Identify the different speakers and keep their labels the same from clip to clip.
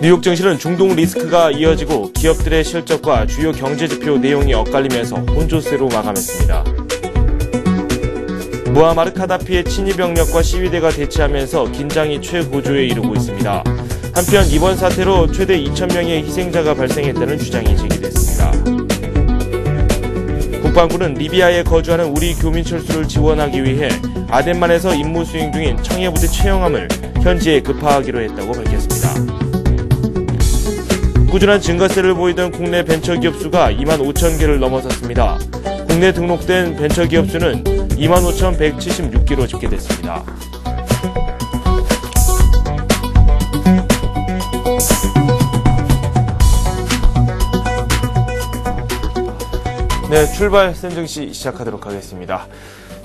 Speaker 1: 뉴욕 증시는 중동 리스크가 이어지고 기업들의 실적과 주요 경제지표 내용이 엇갈리면서 혼조세로 마감했습니다. 무아마르 카다피의 친위 병력과 시위대가 대치하면서 긴장이 최고조에 이르고 있습니다. 한편 이번 사태로 최대 2,000명의 희생자가 발생했다는 주장이 제기됐습니다. 국방부는 리비아에 거주하는 우리 교민 철수를 지원하기 위해 아덴만에서 임무 수행 중인 청해부대 채용함을 현지에 급파하기로 했다고 밝혔습니다. 꾸준한 증가세를 보이던 국내 벤처기업 수가 25,000개를 넘어섰습니다. 국내 등록된 벤처기업 수는 25,176개로 집계됐습니다. 네, 출발 센 증시 시작하도록 하겠습니다.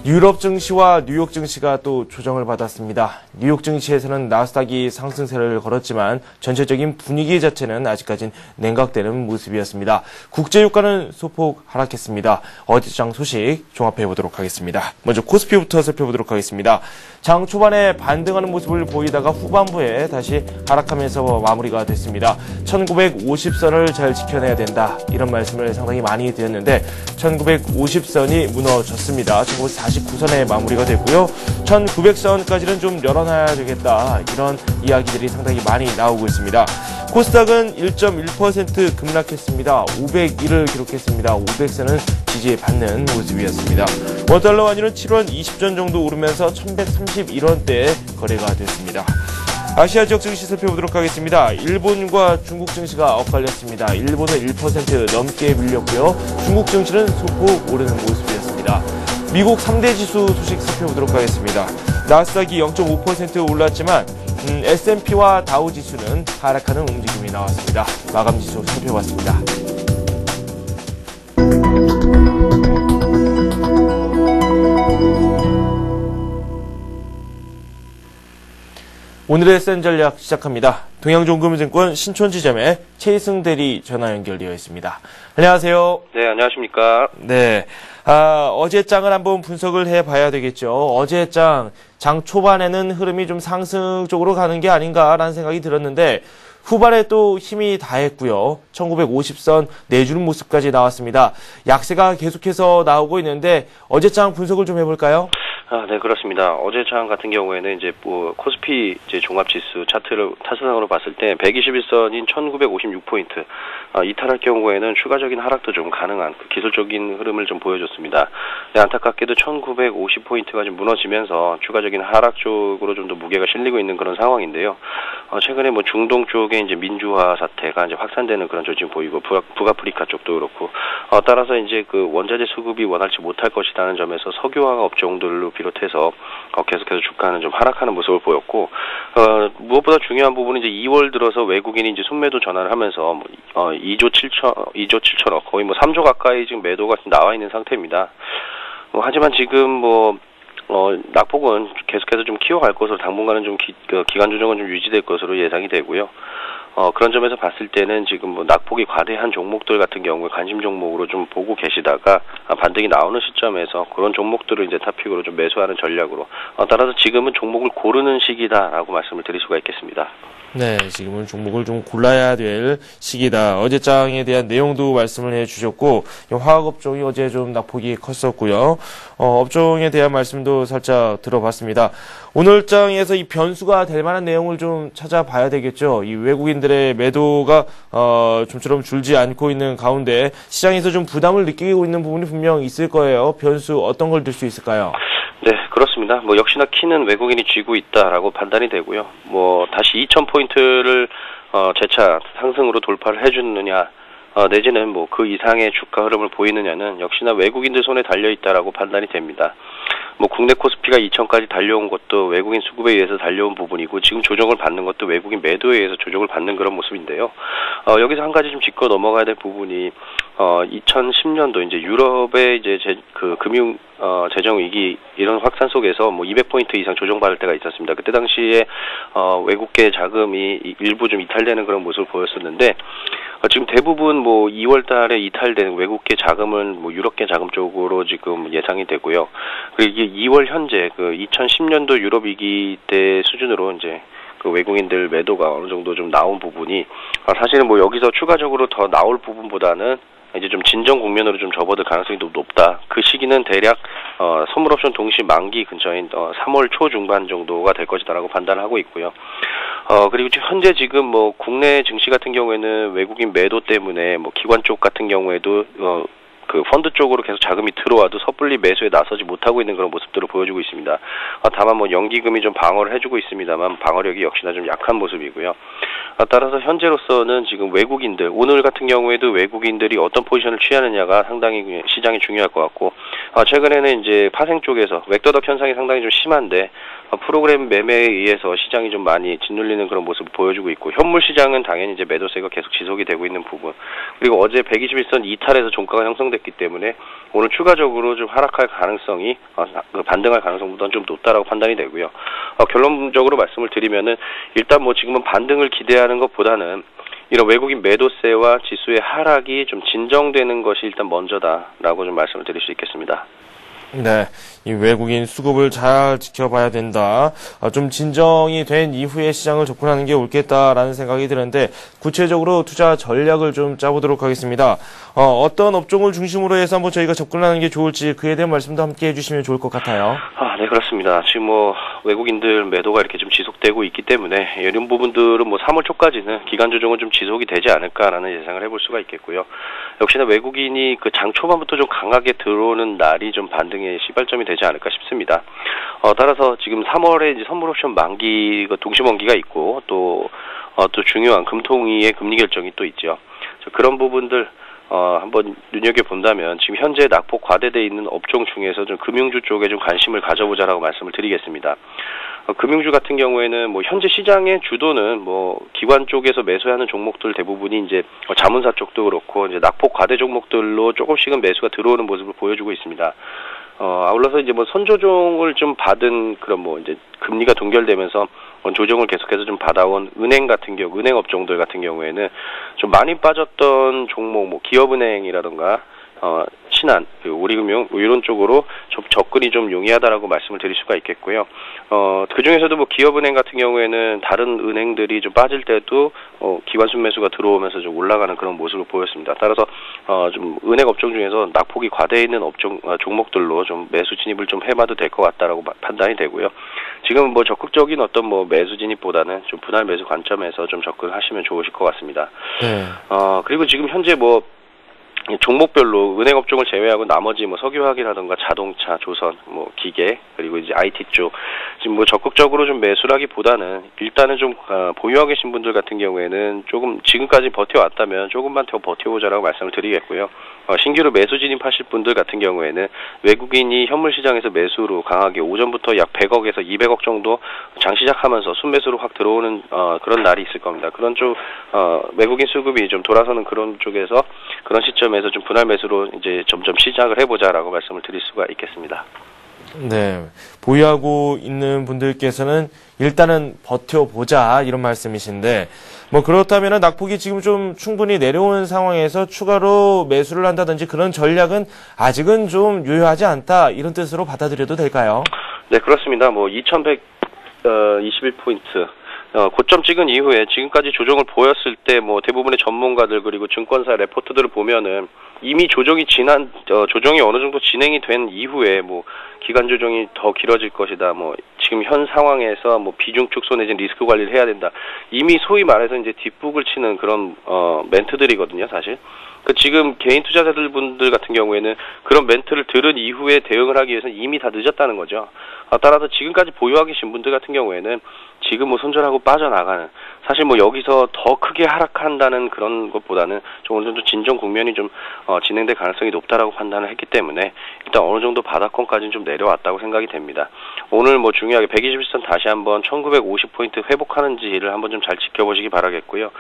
Speaker 1: 유럽 증시와 뉴욕 증시가 또 조정을 받았습니다. 뉴욕 증시에서는 나스닥이 상승세를 걸었지만 전체적인 분위기 자체는 아직까진 냉각되는 모습이었습니다. 국제유가는 소폭 하락했습니다. 어제장 소식 종합해 보도록 하겠습니다. 먼저 코스피부터 살펴보도록 하겠습니다. 장 초반에 반등하는 모습을 보이다가 후반부에 다시 하락하면서 마무리가 됐습니다. 1950선을 잘 지켜내야 된다, 이런 말씀을 상당히 많이 드렸는데 1950선이 무너졌습니다. 1949선에 마무리가 됐고요. 1900선까지는 좀 열어놔야 되겠다, 이런 이야기들이 상당히 많이 나오고 있습니다. 코스닥은 1.1% 급락했습니다. 501을 기록했습니다. 500선은 지지받는 모습이었습니다. 원달러 환율은 7원 20전 정도 오르면서 1131원대에 거래가 됐습니다. 아시아 지역 증시 살펴보도록 하겠습니다. 일본과 중국 증시가 엇갈렸습니다. 일본은 1% 넘게 밀렸고요. 중국 증시는 소폭 오르는 모습이었습니다. 미국 3대 지수 소식 살펴보도록 하겠습니다. 나스닥이 0.5% 올랐지만 S&P와 다우 지수는 하락하는 움직임이 나왔습니다. 마감 지수 살펴봤습니다. 오늘의 센 전략 시작합니다. 동양종금증권 신촌지점의 최희승 대리 전화 연결되어 있습니다. 안녕하세요.
Speaker 2: 네, 안녕하십니까.
Speaker 1: 네. 어제 장을 한번 분석을 해봐야 되겠죠. 어제 장 초반에는 흐름이 좀 상승 쪽으로 가는 게 아닌가라는 생각이 들었는데 후반에 또 힘이 다했고요. 1950선 내주는 모습까지 나왔습니다. 약세가 계속해서 나오고 있는데 어제 장 분석을 좀 해볼까요?
Speaker 2: 네, 그렇습니다. 어제 장 같은 경우에는 이제 코스피 종합지수 차트를 타선상으로 봤을 때 121선인 1956포인트 이탈할 경우에는 추가적인 하락도 좀 가능한 기술적인 흐름을 좀 보여줬습니다. 네, 안타깝게도 1950포인트가 좀 무너지면서 추가적인 하락 쪽으로 좀 더 무게가 실리고 있는 그런 상황인데요. 최근에 중동 쪽에 이제 민주화 사태가 이제 확산되는 그런 조짐 보이고 북아프리카 쪽도 그렇고 따라서 이제 그 원자재 수급이 원활치 못할 것이라는 점에서 석유화학 업종들로 비롯해서 계속해서 주가는 좀 하락하는 모습을 보였고 무엇보다 중요한 부분은 이제 2월 들어서 외국인이 이제 순매도 전환을 하면서 2조 7천억 거의 3조 가까이 지금 매도가 나와 있는 상태입니다. 하지만 지금 낙폭은 계속해서 좀 키워갈 것으로 당분간은 좀 기간 조정은 좀 유지될 것으로 예상이 되고요. 그런 점에서 봤을 때는 지금 낙폭이 과대한 종목들 같은 경우에 관심 종목으로 좀 보고 계시다가 반등이 나오는 시점에서 그런 종목들을 이제 탑픽으로 좀 매수하는 전략으로 따라서 지금은 종목을 고르는 시기다라고 말씀을 드릴 수가 있겠습니다.
Speaker 1: 네, 지금은 종목을 좀 골라야 될 시기다. 어제 장에 대한 내용도 말씀을 해주셨고 화학업종이 어제 좀 낙폭이 컸었고요. 업종에 대한 말씀도 살짝 들어봤습니다. 오늘 장에서 이 변수가 될 만한 내용을 좀 찾아봐야 되겠죠. 이 외국인들의 매도가 좀처럼 줄지 않고 있는 가운데 시장에서 좀 부담을 느끼고 있는 부분이 분명 있을 거예요. 변수 어떤 걸 들 수 있을까요?
Speaker 2: 네, 그렇습니다. 역시나 키는 외국인이 쥐고 있다라고 판단이 되고요. 다시 2,000포인트를 재차 상승으로 돌파를 해주느냐, 내지는 그 이상의 주가 흐름을 보이느냐는 역시나 외국인들 손에 달려있다라고 판단이 됩니다. 국내 코스피가 2,000까지 달려온 것도 외국인 수급에 의해서 달려온 부분이고 지금 조정을 받는 것도 외국인 매도에 의해서 조정을 받는 그런 모습인데요. 여기서 한 가지 좀 짚고 넘어가야 될 부분이 2010년도 이제 유럽의 이제 금융 재정 위기 이런 확산 속에서 200포인트 이상 조정받을 때가 있었습니다. 그때 당시에 외국계 자금이 일부 좀 이탈되는 그런 모습을 보였었는데 지금 대부분 2월 달에 이탈되는 외국계 자금은 유럽계 자금 쪽으로 지금 예상이 되고요. 그리고 이게 2월 현재 2010년도 유럽 위기 때 수준으로 이제 그 외국인들 매도가 어느 정도 좀 나온 부분이 사실은 뭐 여기서 추가적으로 더 나올 부분보다는 이제 좀 진정 국면으로 좀 접어들 가능성이 좀 높다. 그 시기는 대략 선물옵션 동시 만기 근처인 3월 초 중반 정도가 될 것이다라고 판단하고 있고요. 그리고 현재 지금 뭐 국내 증시 같은 경우에는 외국인 매도 때문에 뭐 기관 쪽 같은 경우에도 그 펀드 쪽으로 계속 자금이 들어와도 섣불리 매수에 나서지 못하고 있는 그런 모습들을 보여주고 있습니다. 다만 뭐 연기금이 좀 방어를 해주고 있습니다만 방어력이 역시나 좀 약한 모습이고요. 따라서 현재로서는 지금 외국인들, 오늘 같은 경우에도 외국인들이 어떤 포지션을 취하느냐가 상당히 시장이 중요할 것 같고, 최근에는 이제 파생 쪽에서 웩더덕 현상이 상당히 좀 심한데, 프로그램 매매에 의해서 시장이 좀 많이 짓눌리는 그런 모습을 보여주고 있고, 현물 시장은 당연히 이제 매도세가 계속 지속이 되고 있는 부분, 그리고 어제 121선 이탈에서 종가가 형성됐기 때문에 오늘 추가적으로 좀 하락할 가능성이, 반등할 가능성보다는 좀 높다라고 판단이 되고요. 결론적으로 말씀을 드리면은 일단 뭐 지금은 반등을 기대하는 것보다는 이런 외국인 매도세와 지수의 하락이 좀 진정되는 것이 일단 먼저다라고 좀 말씀을 드릴 수 있겠습니다.
Speaker 1: 네, 이 외국인 수급을 잘 지켜봐야 된다. 좀 진정이 된 이후에 시장을 접근하는 게 옳겠다라는 생각이 드는데 구체적으로 투자 전략을 좀 짜보도록 하겠습니다. 어떤 업종을 중심으로 해서 한번 저희가 접근하는 게 좋을지 그에 대한 말씀도 함께 해주시면 좋을 것 같아요.
Speaker 2: 네, 그렇습니다. 지금 뭐 외국인들 매도가 이렇게 좀 지속되고 있기 때문에 이런 부분들은 뭐 3월 초까지는 기간 조정은 좀 지속이 되지 않을까라는 예상을 해볼 수가 있겠고요. 역시나 외국인이 그 장 초반부터 좀 강하게 들어오는 날이 좀 반등의 시발점이 되지 않을까 싶습니다. 따라서 지금 3월에 이제 선물옵션 만기, 동시만기가 있고 또 중요한 금통위의 금리 결정이 또 있죠. 그런 부분들 한번 눈여겨본다면 지금 현재 낙폭 과대되어 있는 업종 중에서 좀 금융주 쪽에 좀 관심을 가져보자라고 말씀을 드리겠습니다. 금융주 같은 경우에는 뭐 현재 시장의 주도는 뭐 기관 쪽에서 매수하는 종목들 대부분이 이제 자문사 쪽도 그렇고 이제 낙폭 과대 종목들로 조금씩은 매수가 들어오는 모습을 보여주고 있습니다. 아울러서 이제 뭐 선조정을 좀 받은 그런 뭐 이제 금리가 동결되면서 조정을 계속해서 좀 받아온 은행 같은 경우, 은행 업종들 같은 경우에는 좀 많이 빠졌던 종목, 뭐 기업은행이라던가 신한, 우리금융 이런 쪽으로 좀 접근이 좀 용이하다라고 말씀을 드릴 수가 있겠고요. 그 중에서도 뭐 기업은행 같은 경우에는 다른 은행들이 좀 빠질 때도 기관 순매수가 들어오면서 좀 올라가는 그런 모습을 보였습니다. 따라서 좀 은행 업종 중에서 낙폭이 과대해 있는 업종 종목들로 좀 매수 진입을 좀 해봐도 될 것 같다라고 판단이 되고요. 지금 뭐 적극적인 어떤 뭐 매수 진입보다는 좀 분할 매수 관점에서 좀 접근하시면 좋으실 것 같습니다. 네. 그리고 지금 현재 뭐 종목별로 은행 업종을 제외하고 나머지 뭐 석유화학이라든가 자동차, 조선, 뭐 기계 그리고 이제 IT 쪽 지금 뭐 적극적으로 좀 매수라기보다는 일단은 좀 보유하고 계신 분들 같은 경우에는 조금 지금까지 버텨왔다면 조금만 더 버텨보자라고 말씀을 드리겠고요. 신규로 매수 진입하실 분들 같은 경우에는 외국인이 현물 시장에서 매수로 강하게 오전부터 약 100억에서 200억 정도 장 시작하면서 순매수로 확 들어오는 그런 날이 있을 겁니다. 그런 쪽 외국인 수급이 좀 돌아서는 그런 쪽에서 그런 시점에서 좀 분할 매수로 이제 점점 시작을 해보자라고 말씀을 드릴 수가 있겠습니다.
Speaker 1: 네, 보유하고 있는 분들께서는 일단은 버텨보자 이런 말씀이신데 뭐 그렇다면 낙폭이 지금 좀 충분히 내려오는 상황에서 추가로 매수를 한다든지 그런 전략은 아직은 좀 유효하지 않다 이런 뜻으로 받아들여도 될까요? 네,
Speaker 2: 그렇습니다. 뭐 2121포인트 고점 찍은 이후에 지금까지 조정을 보였을 때 뭐 대부분의 전문가들 그리고 증권사 레포트들을 보면은 이미 조정이 조정이 어느 정도 진행이 된 이후에 뭐 기간 조정이 더 길어질 것이다. 뭐 지금 현 상황에서 뭐 비중 축소 내지는 리스크 관리를 해야 된다. 이미 소위 말해서 이제 뒷북을 치는 그런 멘트들이거든요, 사실. 지금 개인 투자자들 분들 같은 경우에는 그런 멘트를 들은 이후에 대응을 하기 위해서는 이미 다 늦었다는 거죠. 따라서 지금까지 보유하고 계신 분들 같은 경우에는 지금 뭐 손절하고 빠져나가는 사실 뭐 여기서 더 크게 하락한다는 그런 것보다는 좀 어느 정도 진정 국면이 좀 진행될 가능성이 높다라고 판단을 했기 때문에 일단 어느 정도 바닥권까지는 좀 내려왔다고 생각이 됩니다. 오늘 뭐 중요하게 121선 다시 한번 1950포인트 회복하는지를 한번 좀 잘 지켜보시기 바라겠고요.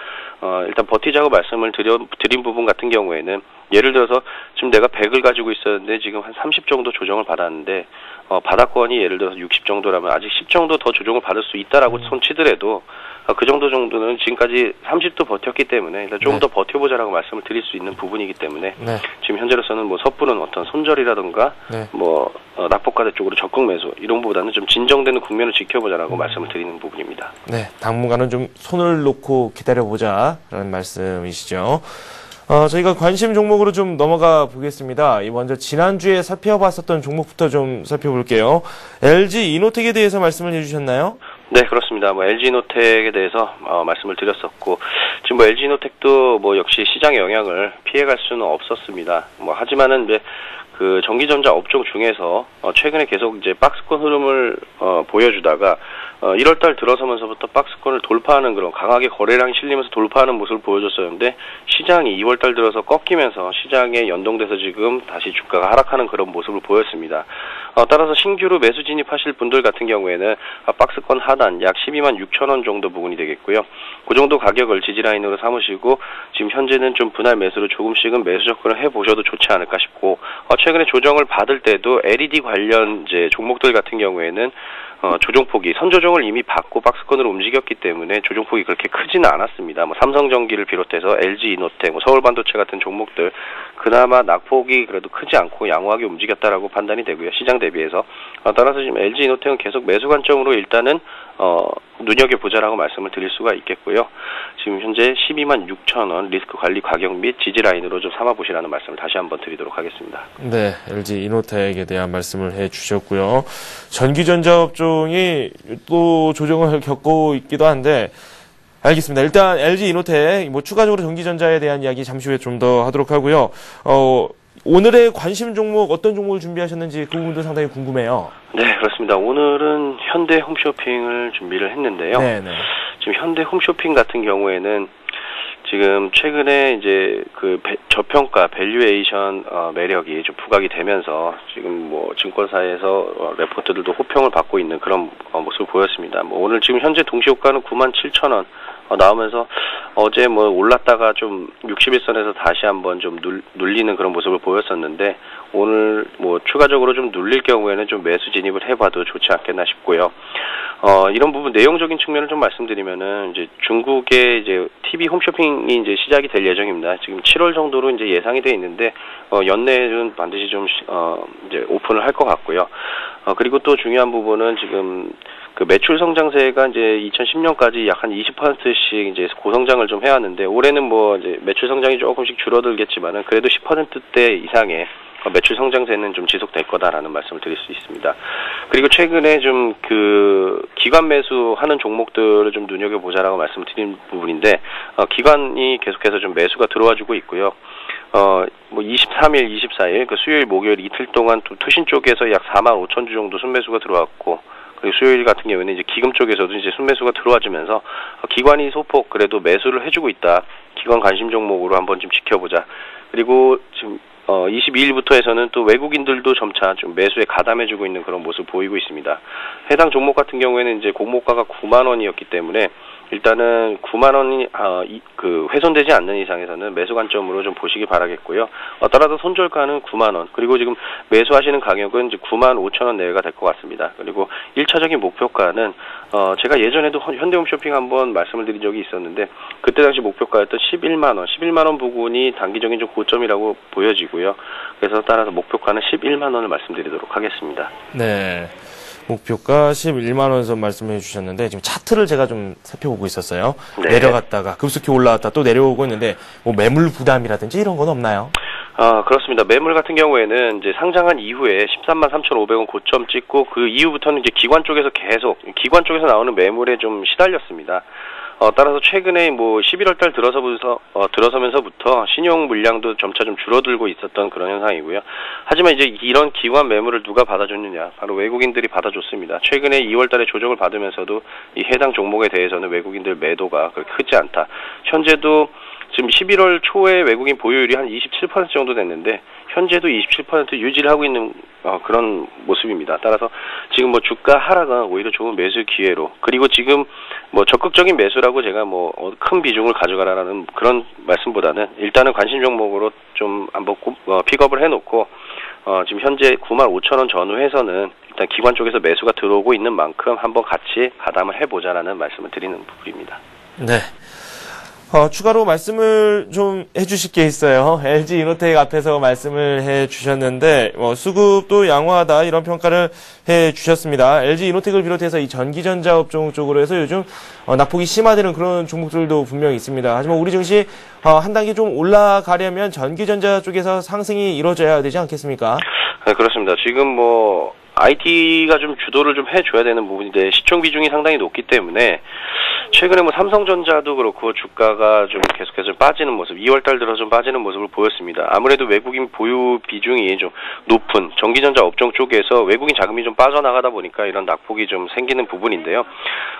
Speaker 2: 일단 버티자고 말씀을 드린 부분 같은 경우에는 예를 들어서 지금 내가 100을 가지고 있었는데 지금 한 30 정도 조정을 받았는데 바닥권이 예를 들어서 60 정도라면 아직 10 정도 더 조정을 받을 수 있다라고 손치더라도 그 정도는 지금까지 30도 버텼기 때문에 일단 좀 더 버텨보자라고 말씀을 드릴 수 있는 부분이기 때문에 지금 현재로서는 뭐 섣부른 어떤 손절이라든가 뭐 낙폭과대 쪽으로 적극 매수 이런 것보다는 좀 진정되는 국면을 지켜보자라고 말씀을 드리는 부분입니다.
Speaker 1: 네, 당분간은 좀 손을 놓고 기다려보자라는 말씀이시죠. 저희가 관심 종목으로 좀 넘어가 보겠습니다. 먼저 지난주에 살펴봤었던 종목부터 좀 살펴볼게요. LG 이노텍에 대해서 말씀을 해주셨나요?
Speaker 2: 네, 그렇습니다. 뭐 LG 이노텍에 대해서 말씀을 드렸었고 지금 뭐 LG 이노텍도 뭐 역시 시장의 영향을 피해갈 수는 없었습니다. 뭐 하지만은 이제 그 전기전자 업종 중에서 최근에 계속 이제 박스권 흐름을 보여주다가 1월달 들어서면서부터 박스권을 돌파하는 그런 강하게 거래량이 실리면서 돌파하는 모습을 보여줬었는데 시장이 2월달 들어서 꺾이면서 시장에 연동돼서 지금 다시 주가가 하락하는 그런 모습을 보였습니다. 따라서 신규로 매수 진입하실 분들 같은 경우에는 박스권 하단 약 12만 6천 원 정도 부분이 되겠고요. 그 정도 가격을 지지라인으로 삼으시고 지금 현재는 좀 분할 매수로 조금씩은 매수 접근을 해보셔도 좋지 않을까 싶고 최근에 조정을 받을 때도 LED 관련 이제 종목들 같은 경우에는 조정폭이 선조정을 이미 받고 박스권으로 움직였기 때문에 조정폭이 그렇게 크지는 않았습니다. 뭐 삼성전기를 비롯해서 LG 이노텍, 뭐 서울반도체 같은 종목들 그나마 낙폭이 그래도 크지 않고 양호하게 움직였다라고 판단이 되고요. 시장 대비해서 따라서 지금 LG 이노텍은 계속 매수 관점으로 일단은 눈여겨보자라고 말씀을 드릴 수가 있겠고요. 지금 현재 12만 6천 원 리스크 관리 가격 및 지지 라인으로 좀 삼아보시라는 말씀을 다시 한번 드리도록 하겠습니다.
Speaker 1: 네, LG 이노텍에 대한 말씀을 해주셨고요. 전기전자 업종이 또 조정을 겪고 있기도 한데 알겠습니다. 일단 LG 이노텍 뭐 추가적으로 전기전자에 대한 이야기 잠시 후에 좀 더 하도록 하고요. 오늘의 관심 종목 어떤 종목을 준비하셨는지 그 부분도 상당히 궁금해요.
Speaker 2: 네, 그렇습니다. 오늘은 현대 홈쇼핑을 준비를 했는데요.
Speaker 1: 네네.
Speaker 2: 지금 현대 홈쇼핑 같은 경우에는 지금 최근에 이제 그 저평가 밸류에이션 매력이 좀 부각이 되면서 지금 뭐 증권사에서 레포트들도 호평을 받고 있는 그런 모습을 보였습니다. 뭐 오늘 지금 현재 동시효과는 97,000원 나오면서 어제 뭐 올랐다가 좀 61선에서 다시 한번 좀 눌리는 그런 모습을 보였었는데 오늘 뭐 추가적으로 좀 눌릴 경우에는 좀 매수 진입을 해봐도 좋지 않겠나 싶고요. 이런 부분 내용적인 측면을 좀 말씀드리면은 이제 중국의 이제 TV 홈쇼핑이 이제 시작이 될 예정입니다. 지금 7월 정도로 이제 예상이 돼 있는데 연내에는 반드시 좀 이제 오픈을 할 것 같고요. 그리고 또 중요한 부분은 지금 그 매출 성장세가 이제 2010년까지 약 한 20%씩 이제 고성장을 좀 해왔는데 올해는 뭐 이제 매출 성장이 조금씩 줄어들겠지만은 그래도 10%대 이상의 매출 성장세는 좀 지속될 거다라는 말씀을 드릴 수 있습니다. 그리고 최근에 좀 그 기관 매수하는 종목들을 좀 눈여겨보자라고 말씀드린 부분인데 기관이 계속해서 좀 매수가 들어와주고 있고요. 뭐 23일, 24일 그 수요일, 목요일 이틀 동안 또 투신 쪽에서 약 4만 5천 주 정도 순매수가 들어왔고 그리고 수요일 같은 경우에는 이제 기금 쪽에서도 이제 순매수가 들어와주면서 기관이 소폭 그래도 매수를 해주고 있다. 기관 관심 종목으로 한번 좀 지켜보자. 그리고 지금 22일부터 해서는 또 외국인들도 점차 좀 매수에 가담해주고 있는 그런 모습을 보이고 있습니다. 해당 종목 같은 경우에는 이제 공모가가 9만 원이었기 때문에 일단은 9만 원이 그 훼손되지 않는 이상에서는 매수 관점으로 좀 보시기 바라겠고요. 따라서 손절가는 9만 원. 그리고 지금 매수하시는 가격은 이제 9만 5천 원 내외가 될 것 같습니다. 그리고 1차적인 목표가는 제가 예전에도 현대홈쇼핑 한번 말씀을 드린 적이 있었는데 그때 당시 목표가였던 11만 원. 11만 원 부분이 단기적인 좀 고점이라고 보여지고요. 그래서 따라서 목표가는 11만 원을 말씀드리도록 하겠습니다.
Speaker 1: 네. 목표가 11만 원 선 말씀해 주셨는데 지금 차트를 제가 좀 살펴보고 있었어요.
Speaker 2: 네.
Speaker 1: 내려갔다가 급속히 올라왔다 또 내려오고 있는데 뭐 매물 부담이라든지 이런 건 없나요?
Speaker 2: 그렇습니다. 매물 같은 경우에는 이제 상장한 이후에 13만 3,500원 고점 찍고 그 이후부터는 이제 기관 쪽에서 나오는 매물에 좀 시달렸습니다. 따라서 최근에 뭐 11월 달 들어서면서부터 신용 물량도 점차 좀 줄어들고 있었던 그런 현상이고요. 하지만 이제 이런 기관 매물을 누가 받아줬느냐? 바로 외국인들이 받아줬습니다. 최근에 2월 달에 조정을 받으면서도 이 해당 종목에 대해서는 외국인들 매도가 그렇게 크지 않다. 현재도 지금 11월 초에 외국인 보유율이 한 27% 정도 됐는데 현재도 27% 유지를 하고 있는 그런 모습입니다. 따라서 지금 뭐 주가 하락은 오히려 좋은 매수 기회로 그리고 지금 뭐 적극적인 매수라고 제가 뭐 큰 비중을 가져가라는 그런 말씀보다는 일단은 관심 종목으로 좀 한번 픽업을 해놓고 지금 현재 9만 5천 원 전후에서는 일단 기관 쪽에서 매수가 들어오고 있는 만큼 한번 같이 가담을 해보자라는 말씀을 드리는 부분입니다.
Speaker 1: 네. 추가로 말씀을 좀 해주실 게 있어요. LG 이노텍 앞에서 말씀을 해주셨는데, 수급도 양호하다, 이런 평가를 해주셨습니다. LG 이노텍을 비롯해서 이 전기전자 업종 쪽으로 해서 요즘 낙폭이 심화되는 그런 종목들도 분명히 있습니다. 하지만 우리 증시 한 단계 좀 올라가려면 전기전자 쪽에서 상승이 이루어져야 되지 않겠습니까?
Speaker 2: 네, 그렇습니다. 지금 IT가 좀 주도를 좀 해줘야 되는 부분인데 시총 비중이 상당히 높기 때문에 최근에 삼성전자도 그렇고 주가가 좀 계속해서 빠지는 모습, 2월달 들어 좀 빠지는 모습을 보였습니다. 아무래도 외국인 보유 비중이 좀 높은 전기전자 업종 쪽에서 외국인 자금이 좀 빠져나가다 보니까 이런 낙폭이 좀 생기는 부분인데요.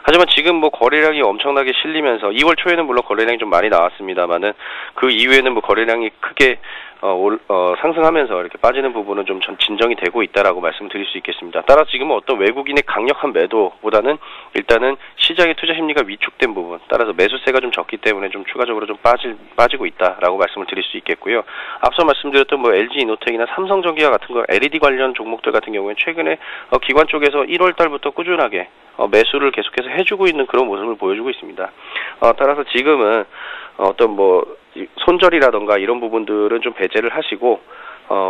Speaker 2: 하지만 지금 거래량이 엄청나게 실리면서 2월 초에는 물론 거래량이 좀 많이 나왔습니다만은 그 이후에는 거래량이 크게 상승하면서 이렇게 빠지는 부분은 좀 진정이 되고 있다라고 말씀드릴 수 있겠습니다. 따라 지금은 어떤 외국인의 강력한 매도보다는 일단은 시장의 투자 심리가 위축된 부분, 따라서 매수세가 좀 적기 때문에 좀 추가적으로 좀 빠지고 있다라고 말씀을 드릴 수 있겠고요. 앞서 말씀드렸던 LG 이노텍이나 삼성전기와 같은 LED 관련 종목들 같은 경우에 최근에 기관 쪽에서 1월 달부터 꾸준하게 매수를 계속해서 해주고 있는 그런 모습을 보여주고 있습니다. 따라서 지금은 어떤 손절이라던가 이런 부분들은 좀 배제를 하시고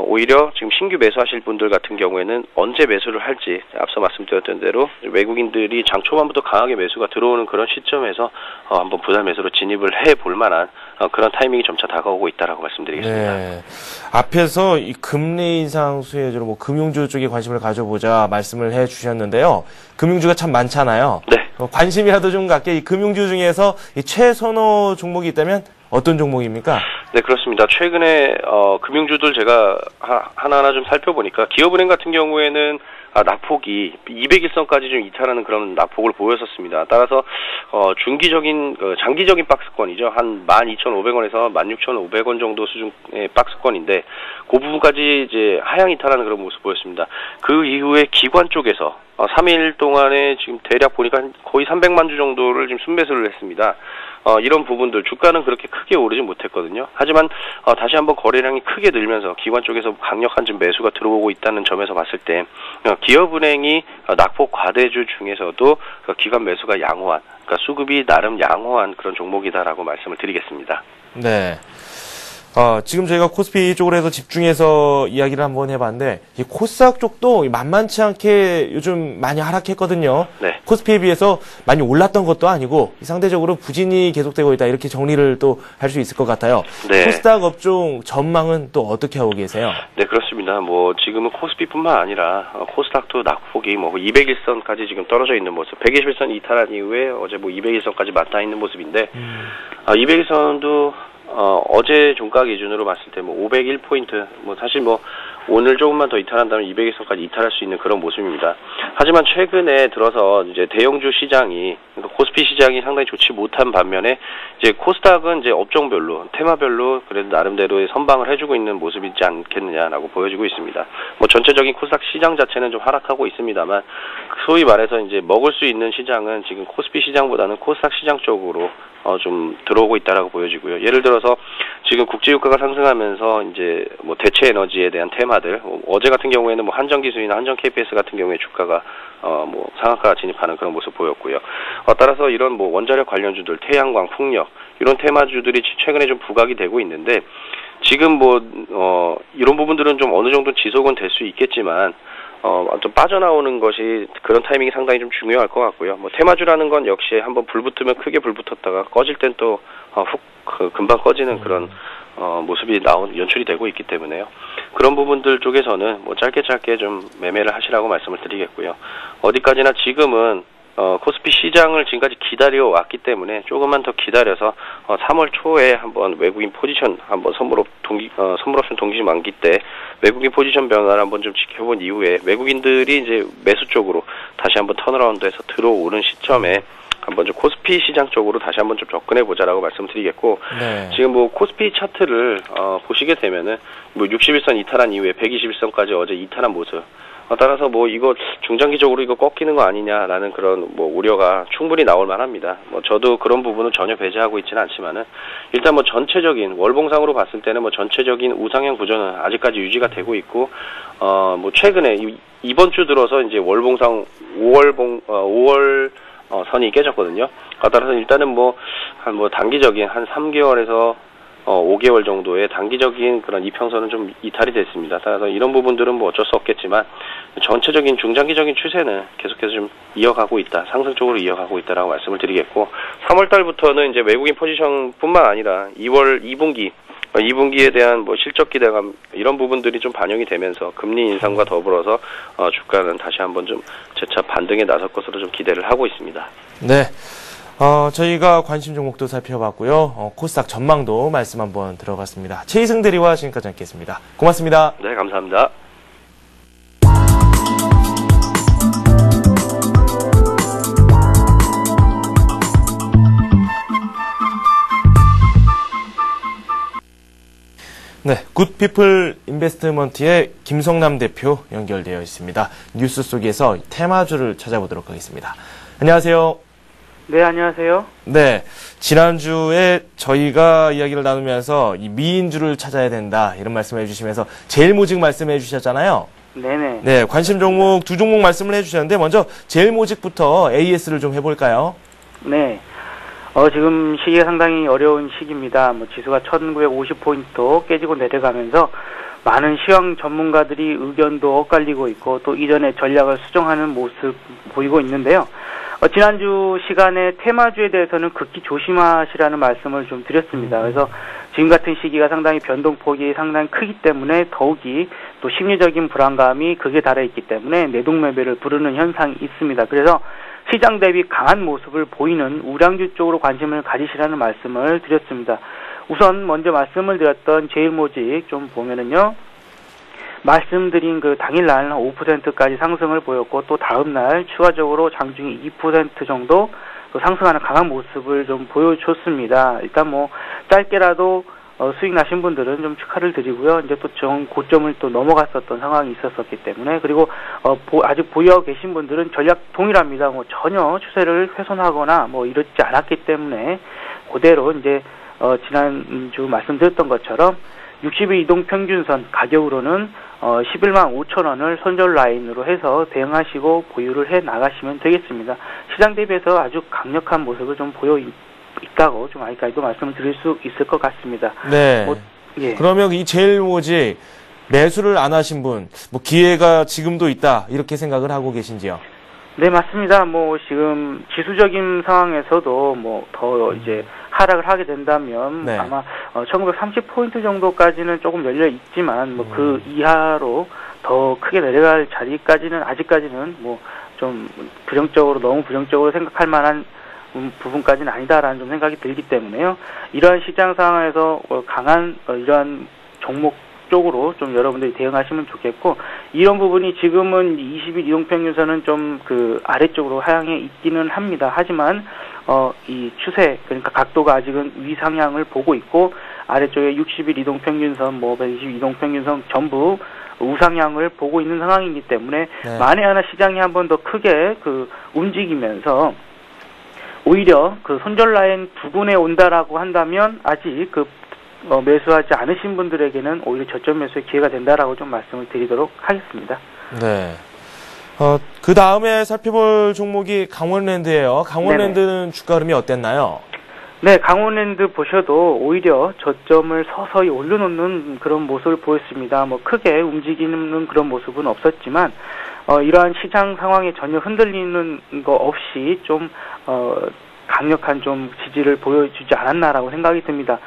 Speaker 2: 오히려 지금 신규 매수하실 분들 같은 경우에는 언제 매수를 할지 앞서 말씀드렸던 대로 외국인들이 장 초반부터 강하게 매수가 들어오는 그런 시점에서 한번 부담 매수로 진입을 해볼 만한 그런 타이밍이 점차 다가오고 있다라고 말씀드리겠습니다.
Speaker 1: 네. 앞에서 이 금리 인상 수혜주로 금융주 쪽에 관심을 가져보자 말씀을 해주셨는데요. 금융주가 참 많잖아요.
Speaker 2: 네.
Speaker 1: 관심이라도 좀 갖게 이 금융주 중에서 이 최선호 종목이 있다면 어떤 종목입니까?
Speaker 2: 네, 그렇습니다. 최근에 금융주들 제가 하나하나 좀 살펴보니까 기업은행 같은 경우에는 낙폭이 200일선까지 좀 이탈하는 그런 낙폭을 보였었습니다. 따라서 중기적인 장기적인 박스권이죠. 한 12,500원에서 16,500원 정도 수준의 박스권인데 그 부분까지 이제 하향 이탈하는 그런 모습 보였습니다. 그 이후에 기관 쪽에서 3일 동안에 지금 대략 보니까 거의 300만 주 정도를 지금 순매수를 했습니다. 이런 부분들 주가는 그렇게 크게 오르지 못했거든요. 하지만 다시 한번 거래량이 크게 늘면서 기관 쪽에서 강력한 좀 매수가 들어오고 있다는 점에서 봤을 때 기업은행이 낙폭 과대주 중에서도 기관 매수가 양호한, 그러니까 수급이 나름 양호한 그런 종목이다라고 말씀을 드리겠습니다.
Speaker 1: 네. 지금 저희가 코스피 쪽으로 해서 집중해서 이야기를 한번 해봤는데, 이 코스닥 쪽도 만만치 않게 요즘 많이 하락했거든요.
Speaker 2: 네.
Speaker 1: 코스피에 비해서 많이 올랐던 것도 아니고, 상대적으로 부진이 계속되고 있다. 이렇게 정리를 또 할 수 있을 것 같아요.
Speaker 2: 네.
Speaker 1: 코스닥 업종 전망은 또 어떻게 하고 계세요?
Speaker 2: 네, 그렇습니다. 지금은 코스피뿐만 아니라, 코스닥도 낙폭이 200일선까지 지금 떨어져 있는 모습, 120일선 이탈한 이후에 어제 200일선까지 맞닿아 있는 모습인데, 200일선도 어제 종가 기준으로 봤을 때 501포인트, 사실 오늘 조금만 더 이탈한다면 200일선까지 이탈할 수 있는 그런 모습입니다. 하지만 최근에 들어서 이제 대형주 시장이, 그러니까 코스피 시장이 상당히 좋지 못한 반면에 이제 코스닥은 이제 업종별로, 테마별로 그래도 나름대로의 선방을 해주고 있는 모습이지 않겠느냐라고 보여지고 있습니다. 전체적인 코스닥 시장 자체는 좀 하락하고 있습니다만, 소위 말해서 이제 먹을 수 있는 시장은 지금 코스피 시장보다는 코스닥 시장 쪽으로 좀 들어오고 있다라고 보여지고요. 예를 들어서 지금 국제유가가 상승하면서 이제 대체 에너지에 대한 테마들, 어제 같은 경우에는 한전기술이나 한전 KPS 같은 경우에 주가가 상한가 진입하는 그런 모습 보였고요. 따라서 이런 원자력 관련주들, 태양광, 풍력 이런 테마주들이 최근에 좀 부각이 되고 있는데 지금 이런 부분들은 좀 어느 정도 지속은 될 수 있겠지만 좀 빠져나오는 것이 그런 타이밍이 상당히 좀 중요할 것 같고요. 테마주라는 건 역시 한번 불 붙으면 크게 불 붙었다가 꺼질 땐 또 금방 꺼지는 그런 모습이 연출이 되고 있기 때문에요. 그런 부분들 쪽에서는 짧게 좀 매매를 하시라고 말씀을 드리겠고요. 어디까지나 지금은 코스피 시장을 지금까지 기다려 왔기 때문에 조금만 더 기다려서 3월 초에 한번 외국인 포지션 한번 선물옵션 동기 만기 때 외국인 포지션 변화를 한번 좀 지켜본 이후에 외국인들이 이제 매수 쪽으로 다시 한번 턴어라운드해서 들어오는 시점에 한번 좀 코스피 시장 쪽으로 다시 한번 좀 접근해 보자라고 말씀드리겠고, 네. 지금 코스피 차트를 보시게 되면은 60일선 이탈한 이후에 120일선까지 어제 이탈한 모습, 따라서 뭐 이거 중장기적으로 이거 꺾이는 거 아니냐라는 그런 뭐 우려가 충분히 나올 만합니다. 뭐 저도 그런 부분은 전혀 배제하고 있지는 않지만은 일단 뭐 전체적인 월봉상으로 봤을 때는 뭐 전체적인 우상향 구조는 아직까지 유지가 되고 있고 뭐 최근에 이번 주 들어서 이제 월봉상 5월 선이 깨졌거든요. 따라서 일단은 뭐 단기적인 한 3개월에서 5개월 정도의 단기적인 그런 이평선은 좀 이탈이 됐습니다. 따라서 이런 부분들은 뭐 어쩔 수 없겠지만 전체적인 중장기적인 추세는 계속해서 좀 이어가고 있다. 상승 쪽으로 이어가고 있다라고 말씀을 드리겠고 3월 달부터는 이제 외국인 포지션뿐만 아니라 2분기에 대한 뭐 실적 기대감 이런 부분들이 좀 반영이 되면서 금리 인상과 더불어서 주가는 다시 한번 좀 재차 반등에 나설 것으로 좀 기대를 하고 있습니다.
Speaker 1: 네. 저희가 관심 종목도 살펴봤고요. 코스닥 전망도 말씀 한번 들어봤습니다. 최희승 대리와 지금까지 함께했습니다. 고맙습니다.
Speaker 2: 네, 감사합니다.
Speaker 1: 네, 굿피플 인베스트먼트의 김성남 대표 연결되어 있습니다. 뉴스 속에서 테마주를 찾아보도록 하겠습니다. 안녕하세요.
Speaker 3: 네, 안녕하세요.
Speaker 1: 네, 지난주에 저희가 이야기를 나누면서 이 미인주를 찾아야 된다 이런 말씀을 해주시면서 제일모직 말씀해 주셨잖아요.
Speaker 3: 네네.
Speaker 1: 네, 관심 종목 두 종목 말씀을 해주셨는데 먼저 제일모직부터 AS를 좀 해볼까요?
Speaker 3: 네. 지금 시기가 상당히 어려운 시기입니다. 뭐 지수가 1950포인트 깨지고 내려가면서 많은 시황 전문가들이 의견도 엇갈리고 있고 또 이전의 전략을 수정하는 모습 보이고 있는데요. 지난주 시간에 테마주에 대해서는 극히 조심하시라는 말씀을 좀 드렸습니다. 그래서 지금 같은 시기가 상당히 변동폭이 상당히 크기 때문에 더욱이 또 심리적인 불안감이 극에 달해 있기 때문에 내동매매를 부르는 현상이 있습니다. 그래서 시장 대비 강한 모습을 보이는 우량주 쪽으로 관심을 가지시라는 말씀을 드렸습니다. 우선 먼저 말씀을 드렸던 제일모직 좀 보면은요. 말씀드린 그 당일날 5%까지 상승을 보였고 또 다음날 추가적으로 장중에 2% 정도 또 상승하는 강한 모습을 좀 보여줬습니다. 일단 뭐 짧게라도 수익 나신 분들은 좀 축하를 드리고요. 이제 또 고점을 또 넘어갔었던 상황이 있었었기 때문에 그리고 아직 보유하고 계신 분들은 전략 동일합니다. 뭐 전혀 추세를 훼손하거나 뭐 이렇지 않았기 때문에 그대로 이제 지난주 말씀드렸던 것처럼 60일 이동 평균선 가격으로는 11만 5천 원을 손절 라인으로 해서 대응하시고 보유를 해 나가시면 되겠습니다. 시장 대비해서 아주 강력한 모습을 좀 보여 있다고 좀 아직까지도 말씀을 드릴 수 있을 것 같습니다.
Speaker 1: 네.
Speaker 3: 예.
Speaker 1: 그러면 이 제일모직 매수를 안 하신 분, 뭐 기회가 지금도 있다 이렇게 생각을 하고 계신지요?
Speaker 3: 네, 맞습니다. 뭐 지금 지수적인 상황에서도 뭐 더 이제 하락을 하게 된다면
Speaker 1: 네.
Speaker 3: 아마 1930포인트 정도까지는 조금 열려 있지만 뭐 그 이하로 더 크게 내려갈 자리까지는 아직까지는 뭐 좀 너무 부정적으로 생각할 만한 부분까지는 아니다라는 좀 생각이 들기 때문에요. 이러한 시장 상황에서 강한 이러한 종목 쪽으로 좀 여러분들이 대응하시면 좋겠고, 이런 부분이 지금은 20일 이동평균선은 좀 그 아래쪽으로 하향해 있기는 합니다. 하지만 이 추세, 그러니까 각도가 아직은 위상향을 보고 있고 아래쪽에 60일 이동평균선, 120일 이동평균선 전부 우상향을 보고 있는 상황이기 때문에
Speaker 1: 네.
Speaker 3: 만에 하나 시장이 한 번 더 크게 움직이면서 오히려 그 손절 라인 부근에 온다라고 한다면 아직 매수하지 않으신 분들에게는 오히려 저점 매수의 기회가 된다라고 좀 말씀을 드리도록 하겠습니다.
Speaker 1: 네. 그 다음에 살펴볼 종목이 강원랜드예요. 강원랜드는 주가 흐름이 어땠나요?
Speaker 3: 네, 강원랜드 보셔도 오히려 저점을 서서히 올려놓는 그런 모습을 보였습니다. 뭐 크게 움직이는 그런 모습은 없었지만 이러한 시장 상황에 전혀 흔들리는 거 없이 좀 강력한 좀 지지를 보여주지 않았나라고 생각이 듭니다.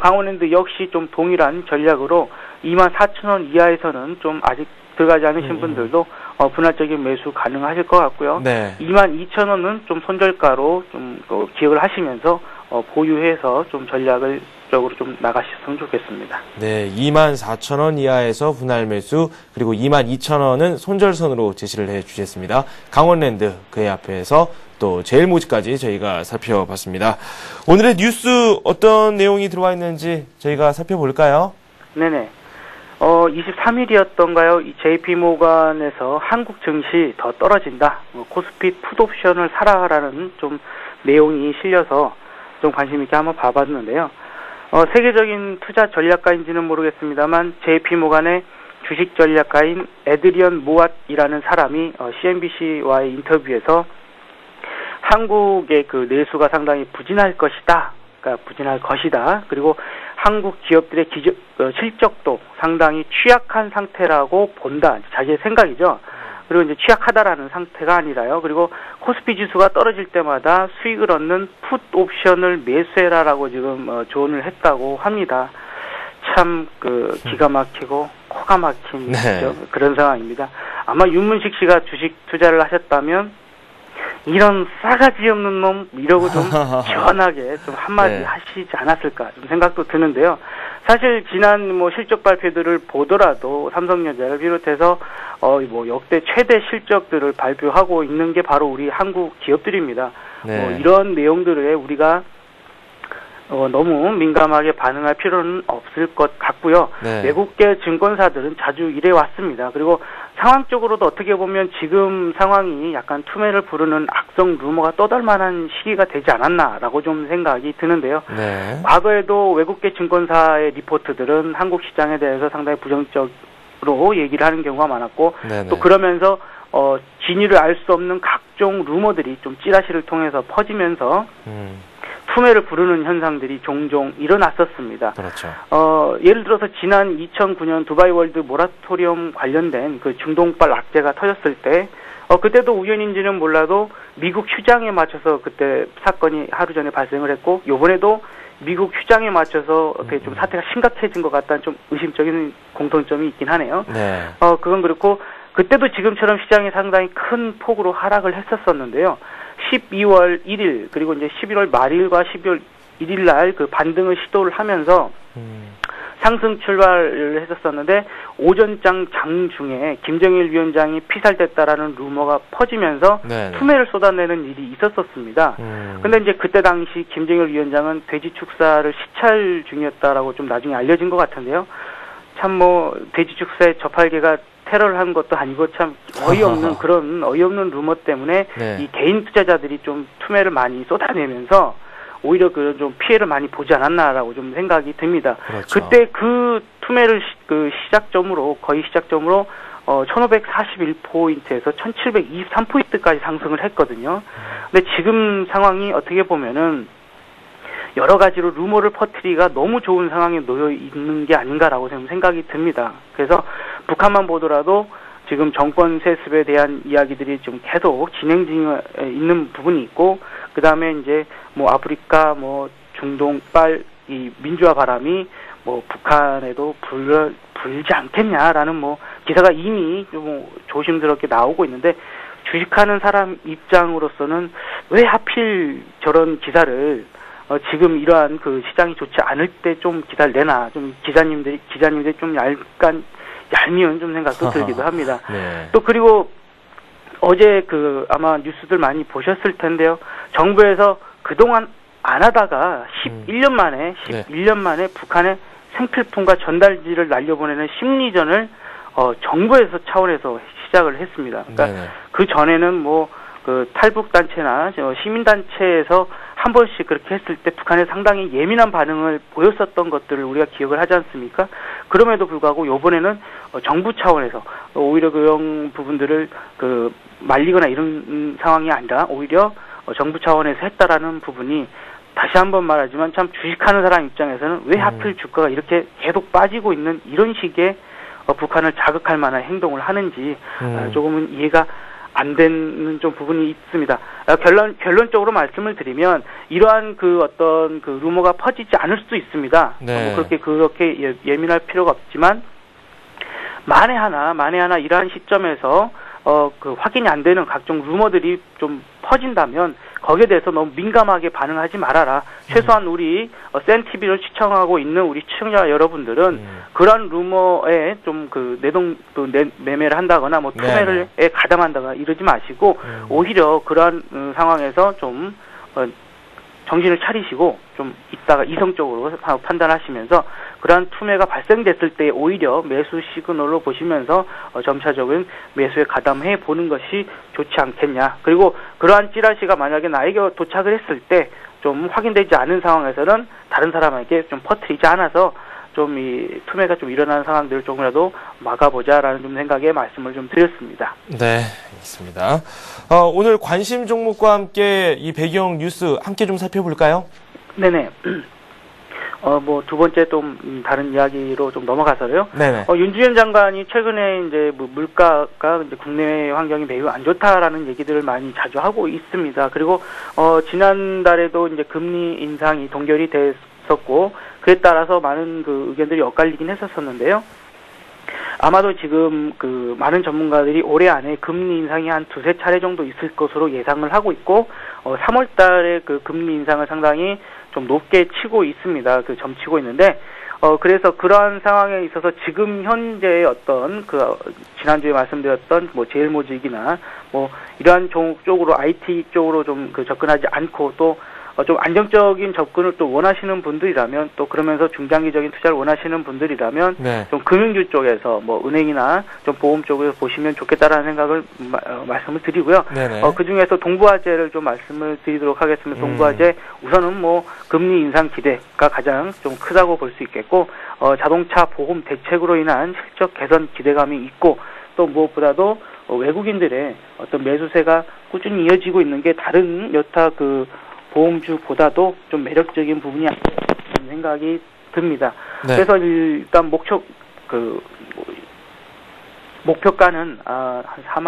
Speaker 3: 강원랜드 역시 좀 동일한 전략으로 24,000원 이하에서는 좀 아직 들어가지 않으신 분들도 분할적인 매수 가능하실 것 같고요.
Speaker 1: 네.
Speaker 3: 22,000원은 좀 손절가로 좀 기억을 하시면서 보유해서 좀 전략적으로 좀 나가셨으면 좋겠습니다.
Speaker 1: 네, 24,000원 이하에서 분할 매수, 그리고 22,000원은 손절선으로 제시를 해 주셨습니다. 강원랜드, 그의 앞에서 또 제일모직까지 저희가 살펴봤습니다. 오늘의 뉴스 어떤 내용이 들어와 있는지 저희가 살펴볼까요?
Speaker 3: 네네. 23일이었던가요? 이 JP 모간에서 한국 증시 더 떨어진다. 코스피 풋옵션을 사라라는 좀 내용이 실려서 좀 관심 있게 한번 봐봤는데요. 세계적인 투자 전략가인지는 모르겠습니다만 JP 모간의 주식 전략가인 에드리언 모앗이라는 사람이 CNBC와의 인터뷰에서 한국의 그 내수가 상당히 부진할 것이다. 그러니까 부진할 것이다. 그리고 한국 기업들의 실적도 상당히 취약한 상태라고 본다. 자기의 생각이죠. 그리고 이제 취약하다라는 상태가 아니라요. 그리고 코스피 지수가 떨어질 때마다 수익을 얻는 풋 옵션을 매수해라라고 지금 조언을 했다고 합니다. 참 기가 막히고 코가 막힌 그런 상황입니다. 아마 윤문식 씨가 주식 투자를 하셨다면 이런 싸가지 없는 놈 이러고 좀 시원하게 좀 한마디 하시지 않았을까 좀 생각도 드는데요. 사실 지난 실적 발표들을 보더라도 삼성전자를 비롯해서 역대 최대 실적들을 발표하고 있는 게 바로 우리 한국 기업들입니다. 이런 내용들에 우리가 너무 민감하게 반응할 필요는 없을 것 같고요. 외국계 증권사들은 자주 이래 왔습니다. 그리고 상황적으로도 어떻게 보면 지금 상황이 약간 투매를 부르는 악성 루머가 떠돌 만한 시기가 되지 않았나라고 좀 생각이 드는데요. 과거에도 외국계 증권사의 리포트들은 한국 시장에 대해서 상당히 부정적으로 얘기를 하는 경우가 많았고 또 그러면서 진위를 알 수 없는 각종 루머들이 좀 찌라시를 통해서 퍼지면서 투매를 부르는 현상들이 종종 일어났었습니다.
Speaker 1: 그렇죠.
Speaker 3: 예를 들어서 지난 2009년 두바이 월드 모라토리엄 관련된 그 중동발 악재가 터졌을 때, 그때도 우연인지는 몰라도 미국 휴장에 맞춰서 그때 사건이 하루 전에 발생을 했고, 요번에도 미국 휴장에 맞춰서 어떻게 좀 사태가 심각해진 것 같다는 좀 의심적인 공통점이 있긴 하네요. 그건 그렇고, 그때도 지금처럼 시장이 상당히 큰 폭으로 하락을 했었었는데요. 12월 1일 그리고 이제 11월 말일과 12월 1일 날 그 반등을 시도를 하면서 상승 출발을 했었었는데 오전장 장중에 김정일 위원장이 피살됐다라는 루머가 퍼지면서 투매를 쏟아내는 일이 있었었습니다. 근데 이제 그때 당시 김정일 위원장은 돼지 축사를 시찰 중이었다라고 좀 나중에 알려진 것 같은데요. 참 돼지 축사의 저팔계가 테러를 한 것도 아니고 참 어이없는 그런 어이없는 루머 때문에 이 개인 투자자들이 좀 투매를 많이 쏟아내면서 오히려 그런 좀 피해를 많이 보지 않았나라고 좀 생각이 듭니다. 그때 그 투매를 거의 시작점으로 1541포인트에서 1723포인트까지 상승을 했거든요. 근데 지금 상황이 어떻게 보면은 여러 가지로 루머를 퍼뜨리기가 너무 좋은 상황에 놓여 있는 게 아닌가라고 생각이 듭니다. 그래서 북한만 보더라도 지금 정권 세습에 대한 이야기들이 좀 계속 진행 중에 있는 부분이 있고, 그 다음에 이제 아프리카, 중동발 이 민주화 바람이 북한에도 불지 않겠냐라는 기사가 이미 좀 조심스럽게 나오고 있는데, 주식하는 사람 입장으로서는 왜 하필 저런 기사를 지금 이러한 그 시장이 좋지 않을 때 좀 기사를 내나, 좀 기자님들이 좀 약간 얄미운 좀 생각도 들기도 합니다. 또 그리고 어제 아마 뉴스들 많이 보셨을 텐데요. 정부에서 그동안 안 하다가 11년 만에 북한에 생필품과 전달지를 날려보내는 심리전을 정부에서 차원에서 시작을 했습니다. 그러니까 그 전에는 탈북단체나 시민단체에서 한 번씩 그렇게 했을 때 북한에 상당히 예민한 반응을 보였었던 것들을 우리가 기억을 하지 않습니까? 그럼에도 불구하고 이번에는 정부 차원에서 오히려 그런 부분들을 말리거나 이런 상황이 아니라 오히려 정부 차원에서 했다라는 부분이 다시 한번 말하지만 참 주식하는 사람 입장에서는 왜 하필 주가가 이렇게 계속 빠지고 있는 이런 식의 북한을 자극할 만한 행동을 하는지 조금은 이해가 안 되는 좀 부분이 있습니다. 결론적으로 말씀을 드리면 이러한 어떤 루머가 퍼지지 않을 수도 있습니다. 그렇게 예민할 필요가 없지만 만에 하나 이러한 시점에서 확인이 안 되는 각종 루머들이 좀 퍼진다면 거기에 대해서 너무 민감하게 반응하지 말아라. 최소한 우리 센TV를 시청하고 있는 우리 시청자 여러분들은 그런 루머에 좀 매매를 한다거나 투매를 가담한다거나 이러지 마시고 오히려 그러한 상황에서 좀 정신을 차리시고 좀 이따가 이성적으로 판단하시면서 그러한 투매가 발생됐을 때 오히려 매수 시그널로 보시면서 점차적인 매수에 가담해 보는 것이 좋지 않겠냐. 그리고 그러한 찌라시가 만약에 나에게 도착을 했을 때 좀 확인되지 않은 상황에서는 다른 사람에게 좀 퍼뜨리지 않아서 좀 이 투매가 좀 일어나는 상황들을 조금이라도 막아보자라는 좀 생각에 말씀을 좀 드렸습니다.
Speaker 1: 네, 알겠습니다. 오늘 관심 종목과 함께 이 배경 뉴스 함께 좀 살펴볼까요?
Speaker 3: 네네. 뭐 두 번째 좀 다른 이야기로 좀 넘어가서요.
Speaker 1: 네네.
Speaker 3: 윤주현 장관이 최근에 이제 물가가 이제 국내 환경이 매우 안 좋다라는 얘기들을 많이 자주 하고 있습니다. 그리고 지난달에도 이제 금리 인상이 동결이 됐었고 그에 따라서 많은 그 의견들이 엇갈리긴 했었었는데요. 아마도 지금 그 많은 전문가들이 올해 안에 금리 인상이 한 두세 차례 정도 있을 것으로 예상을 하고 있고 3월 달에 그 금리 인상을 상당히 좀 높게 치고 있습니다. 그 점치고 있는데 그래서 그러한 상황에 있어서 지금 현재의 어떤 그 지난주에 말씀드렸던 뭐 제일모직이나 뭐 이러한 종목 쪽으로 IT 쪽으로 좀 그 접근하지 않고 또 좀 안정적인 접근을 또 원하시는 분들이라면 또 그러면서 중장기적인 투자를 원하시는 분들이라면
Speaker 1: 네.
Speaker 3: 좀 금융주 쪽에서 뭐 은행이나 좀 보험 쪽에서 보시면 좋겠다라는 생각을 말씀을 드리고요. 그 중에서 동부화재를 좀 말씀을 드리도록 하겠습니다. 동부화재 우선은 뭐 금리 인상 기대가 가장 좀 크다고 볼 수 있겠고 자동차 보험 대책으로 인한 실적 개선 기대감이 있고 또 무엇보다도 외국인들의 어떤 매수세가 꾸준히 이어지고 있는 게 다른 여타 그 보험주보다도 좀 매력적인 부분이 아닐까 생각이 듭니다.
Speaker 1: 네.
Speaker 3: 그래서 일단 목표가는 한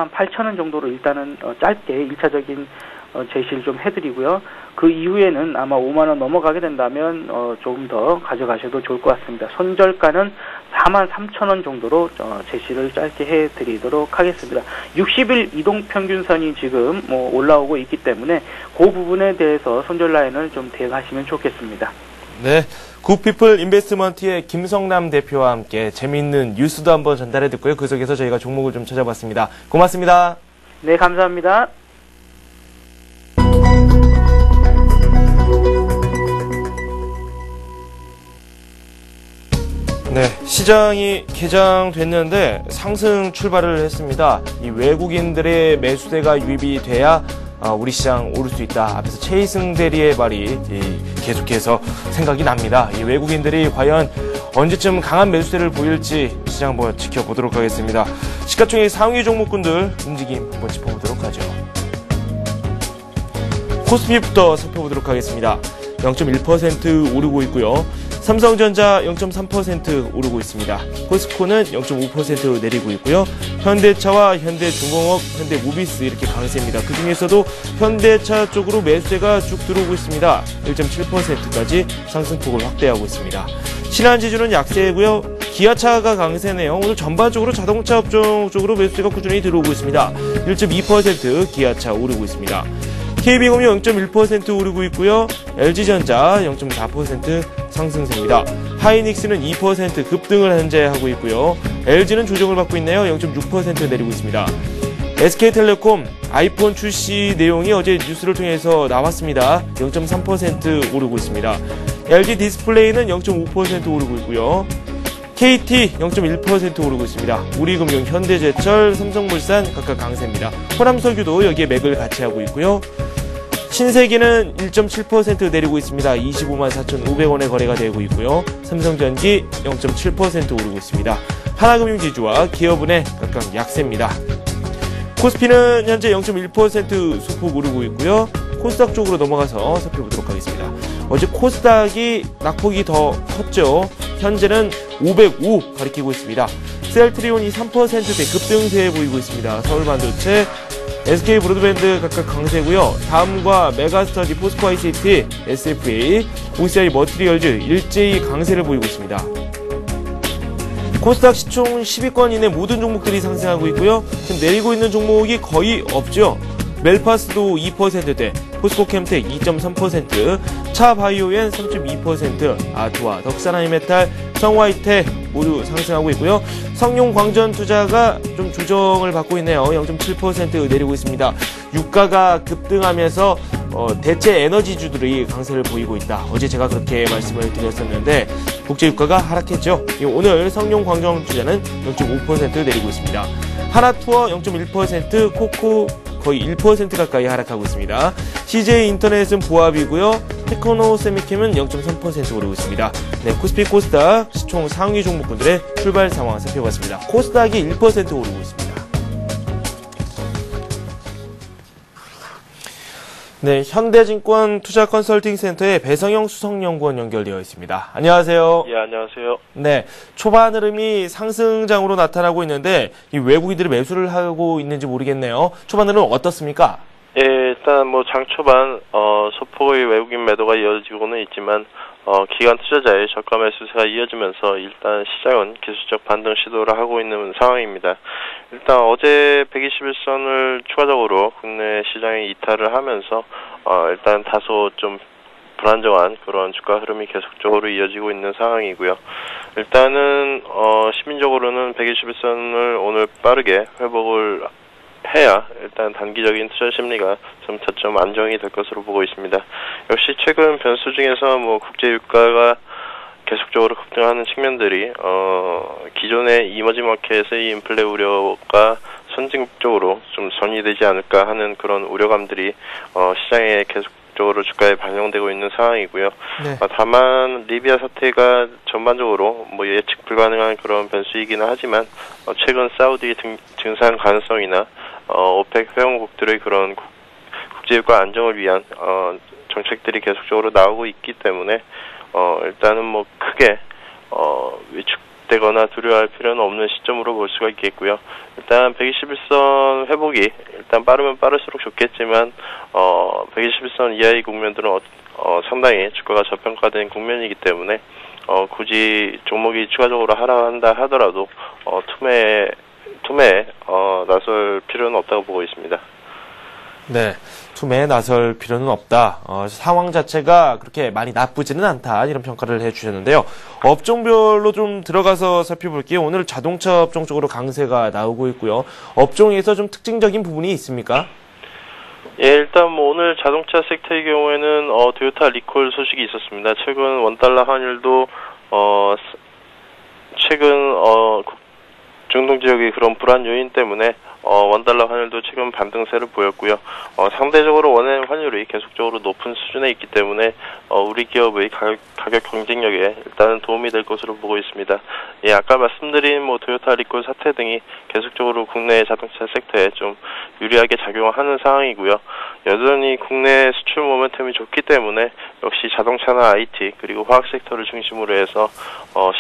Speaker 3: 48,000원 정도로 일단은 짧게 1차적인 제시를 좀 해드리고요. 그 이후에는 아마 5만원 넘어가게 된다면 조금 더 가져가셔도 좋을 것 같습니다. 손절가는 43,000원 정도로 제시를 짧게 해드리도록 하겠습니다. 60일 이동평균선이 지금 뭐 올라오고 있기 때문에 그 부분에 대해서 손절 라인을 좀 대응하시면 좋겠습니다.
Speaker 1: 네, 굿피플 인베스트먼트의 김성남 대표와 함께 재미있는 뉴스도 한번 전달해 듣고요. 그 속에서 저희가 종목을 좀 찾아봤습니다. 고맙습니다.
Speaker 3: 네, 감사합니다.
Speaker 1: 네, 시장이 개장됐는데 상승 출발을 했습니다. 이 외국인들의 매수세가 유입이 돼야 우리 시장 오를 수 있다. 앞에서 최희승 대리의 말이 계속해서 생각이 납니다. 이 외국인들이 과연 언제쯤 강한 매수세를 보일지 시장 한번 지켜보도록 하겠습니다. 시가총액 상위 종목군들 움직임 한번 짚어보도록 하죠. 코스피부터 살펴보도록 하겠습니다. 0.1% 오르고 있고요. 삼성전자 0.3% 오르고 있습니다. 포스코는 0.5% 내리고 있고요. 현대차와 현대중공업, 현대모비스 이렇게 강세입니다. 그 중에서도 현대차 쪽으로 매수세가 쭉 들어오고 있습니다. 1.7%까지 상승폭을 확대하고 있습니다. 신한지주는 약세고요. 기아차가 강세네요. 오늘 전반적으로 자동차 업종 쪽으로 매수세가 꾸준히 들어오고 있습니다. 1.2% 기아차 오르고 있습니다. KB금융 0.1% 오르고 있고요. LG전자 0.4% 상승세입니다. 하이닉스는 2% 급등을 현재 하고 있고요. LG는 조정을 받고 있네요. 0.6% 내리고 있습니다. SK텔레콤 아이폰 출시 내용이 어제 뉴스를 통해서 나왔습니다. 0.3% 오르고 있습니다. LG디스플레이는 0.5% 오르고 있고요. KT 0.1% 오르고 있습니다. 우리금융, 현대제철, 삼성물산 각각 강세입니다. 호남석유도 여기에 맥을 같이 하고 있고요. 신세계는 1.7% 내리고 있습니다. 254,500원에 거래가 되고 있고요. 삼성전기 0.7% 오르고 있습니다. 하나금융지주와 기업은행 각각 약세입니다. 코스피는 현재 0.1% 소폭 오르고 있고요. 코스닥 쪽으로 넘어가서 살펴보도록 하겠습니다. 어제 코스닥이 낙폭이 더 컸죠. 현재는 505 가리키고 있습니다. 셀트리온이 3%대 급등세 보이고 있습니다. 서울반도체, SK브로드밴드 각각 강세고요. 다음과 메가스터디, 포스코 ICT, SFA, OCI 머티리얼즈 일제히 강세를 보이고 있습니다. 코스닥 시총 10위권 이내 모든 종목들이 상승하고 있고요. 지금 내리고 있는 종목이 거의 없죠. 멜파스도 2%대, 포스코캠텍 2.3%, 차바이오엔 3.2%, 아트와 덕산하이메탈, 성화이텍 모두 상승하고 있고요. 성용광전투자가 좀 조정을 받고 있네요. 0.7% 내리고 있습니다. 유가가 급등하면서 대체 에너지주들이 강세를 보이고 있다. 어제 제가 그렇게 말씀을 드렸었는데 국제유가가 하락했죠. 오늘 성룡 광정주자는 0.5% 내리고 있습니다. 하나투어 0.1%, 코코 거의 1% 가까이 하락하고 있습니다. CJ 인터넷은 보합이고요. 테크노 세미캠은 0.3% 오르고 있습니다. 네, 코스피 코스닥 시총 상위 종목군들의 출발 상황 살펴봤습니다. 코스닥이 1% 오르고 있습니다. 네, 현대증권 투자컨설팅센터의 배성영 수석연구원 연결되어 있습니다. 안녕하세요.
Speaker 4: 예, 안녕하세요.
Speaker 1: 네, 초반 흐름이 상승장으로 나타나고 있는데 이 외국인들이 매수를 하고 있는지 모르겠네요. 초반 흐름 어떻습니까?
Speaker 4: 예, 일단 뭐 장 초반 소폭의 외국인 매도가 이어지고는 있지만 기관 투자자의 저가 매수세가 이어지면서 일단 시장은 기술적 반등 시도를 하고 있는 상황입니다. 일단 어제 121선을 추가적으로 국내 시장에 이탈을 하면서 일단 다소 좀 불안정한 그런 주가 흐름이 계속적으로 이어지고 있는 상황이고요. 일단은 시민적으로는 121선을 오늘 빠르게 회복을 해야 일단 단기적인 투자 심리가 점차점 안정이 될 것으로 보고 있습니다. 역시 최근 변수 중에서 뭐 국제 유가가 계속적으로 급등하는 측면들이 기존의 이머징 마켓의 인플레 우려가 선진국적으로 좀 전이되지 않을까 하는 그런 우려감들이 시장에 계속적으로 주가에 반영되고 있는 상황이고요. 네. 다만 리비아 사태가 전반적으로 뭐 예측 불가능한 그런 변수이기는 하지만 최근 사우디 증산 가능성이나 오펙 회원국들의 그런 국제유가 안정을 위한 정책들이 계속적으로 나오고 있기 때문에 일단은 뭐 크게 위축되거나 두려워할 필요는 없는 시점으로 볼 수가 있겠고요. 일단 121선 회복이 일단 빠르면 빠를수록 좋겠지만 121선 이하의 국면들은 상당히 주가가 저평가된 국면이기 때문에 굳이 종목이 추가적으로 하락한다 하더라도 투매에 나설 필요는 없다고 보고 있습니다. 네,
Speaker 1: 투매에 나설 필요는 없다. 상황 자체가 그렇게 많이 나쁘지는 않다. 이런 평가를 해주셨는데요. 업종별로 좀 들어가서 살펴볼게요. 오늘 자동차 업종 쪽으로 강세가 나오고 있고요. 업종에서 좀 특징적인 부분이 있습니까?
Speaker 4: 예, 일단 뭐 오늘 자동차 섹터의 경우에는 토요타 리콜 소식이 있었습니다. 최근 원달러 환율도 최근 중동 지역의 그런 불안 요인 때문에 원달러 환율도 최근 반등세를 보였고요. 상대적으로 원화의 환율이 계속적으로 높은 수준에 있기 때문에 우리 기업의 가격 경쟁력에 일단은 도움이 될 것으로 보고 있습니다. 예, 아까 말씀드린 뭐 토요타 리콜 사태 등이 계속적으로 국내 자동차 섹터에 좀 유리하게 작용하는 상황이고요. 여전히 국내 수출 모멘텀이 좋기 때문에 역시 자동차나 IT 그리고 화학 섹터를 중심으로 해서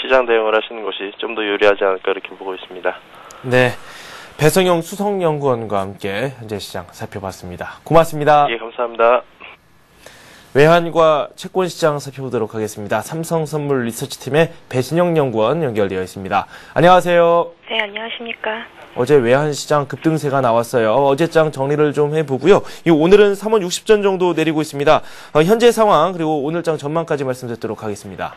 Speaker 4: 시장 대응을 하시는 것이 좀 더 유리하지 않을까 이렇게 보고 있습니다.
Speaker 1: 네. 배성영 수석연구원과 함께 현재 시장 살펴봤습니다. 고맙습니다.
Speaker 4: 예, 감사합니다.
Speaker 1: 외환과 채권시장 살펴보도록 하겠습니다. 삼성선물 리서치팀의 배신영 연구원 연결되어 있습니다. 안녕하세요.
Speaker 5: 네, 안녕하십니까.
Speaker 1: 어제 외환시장 급등세가 나왔어요. 어제장 정리를 좀 해보고요. 오늘은 3원 60전 정도 내리고 있습니다. 현재 상황 그리고 오늘장 전망까지 말씀드리도록 하겠습니다.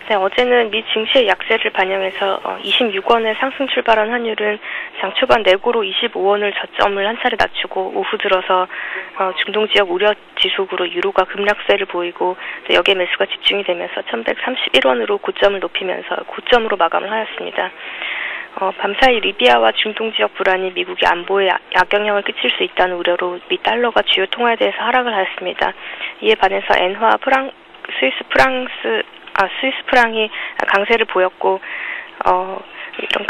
Speaker 5: 네, 어제는 미 증시의 약세를 반영해서 26원에 상승 출발한 환율은 장 초반 내고로 25원을 저점을 한 차례 낮추고 오후 들어서 중동 지역 우려 지속으로 유로가 급락세를 보이고 역의 매수가 집중이 되면서 1131원으로 고점을 높이면서 고점으로 마감을 하였습니다. 밤사이 리비아와 중동 지역 불안이 미국의 안보에 악영향을 끼칠 수 있다는 우려로 미 달러가 주요 통화에 대해서 하락을 하였습니다. 이에 반해서 엔화, 스위스 프랑이 강세를 보였고 이런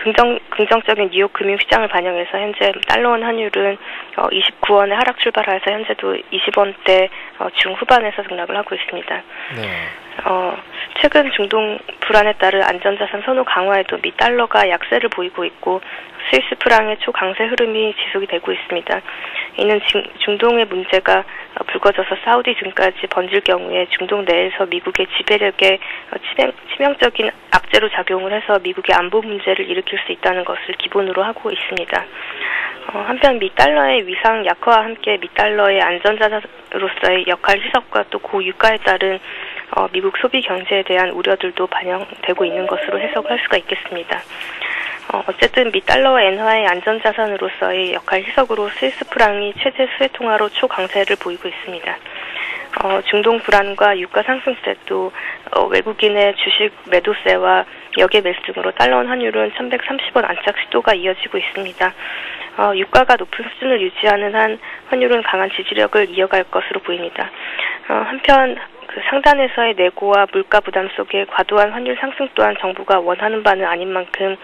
Speaker 5: 긍정적인 뉴욕 금융시장을 반영해서 현재 달러원 환율은 29원에 하락 출발해서 현재도 20원대 중후반에서 등락을 하고 있습니다. 네. 최근 중동 불안에 따른 안전자산 선호 강화에도 미 달러가 약세를 보이고 있고 스위스 프랑의 초강세 흐름이 지속이 되고 있습니다. 이는 중동의 문제가 불거져서 사우디 등까지 번질 경우에 중동 내에서 미국의 지배력에 치명적인 악재로 작용을 해서 미국의 안보 문제를 일으킬 수 있다는 것을 기본으로 하고 있습니다. 한편 미 달러의 위상 약화와 함께 미 달러의 안전자산으로서의 역할 희석과 또 고유가에 따른 미국 소비 경제에 대한 우려들도 반영되고 있는 것으로 해석할 수가 있겠습니다. 어쨌든 미 달러와 엔화의 안전자산으로서의 역할 희석으로 스위스 프랑이 최대 수혜통화로 초강세를 보이고 있습니다. 중동 불안과 유가 상승세 또 외국인의 주식 매도세와 역의 매수 등으로 달러원 환율은 1130원 안착 시도가 이어지고 있습니다. 유가가 높은 수준을 유지하는 한 환율은 강한 지지력을 이어갈 것으로 보입니다. 한편 그 상단에서의 내고와 물가 부담 속에 과도한 환율 상승 또한 정부가 원하는 바는 아닌 만큼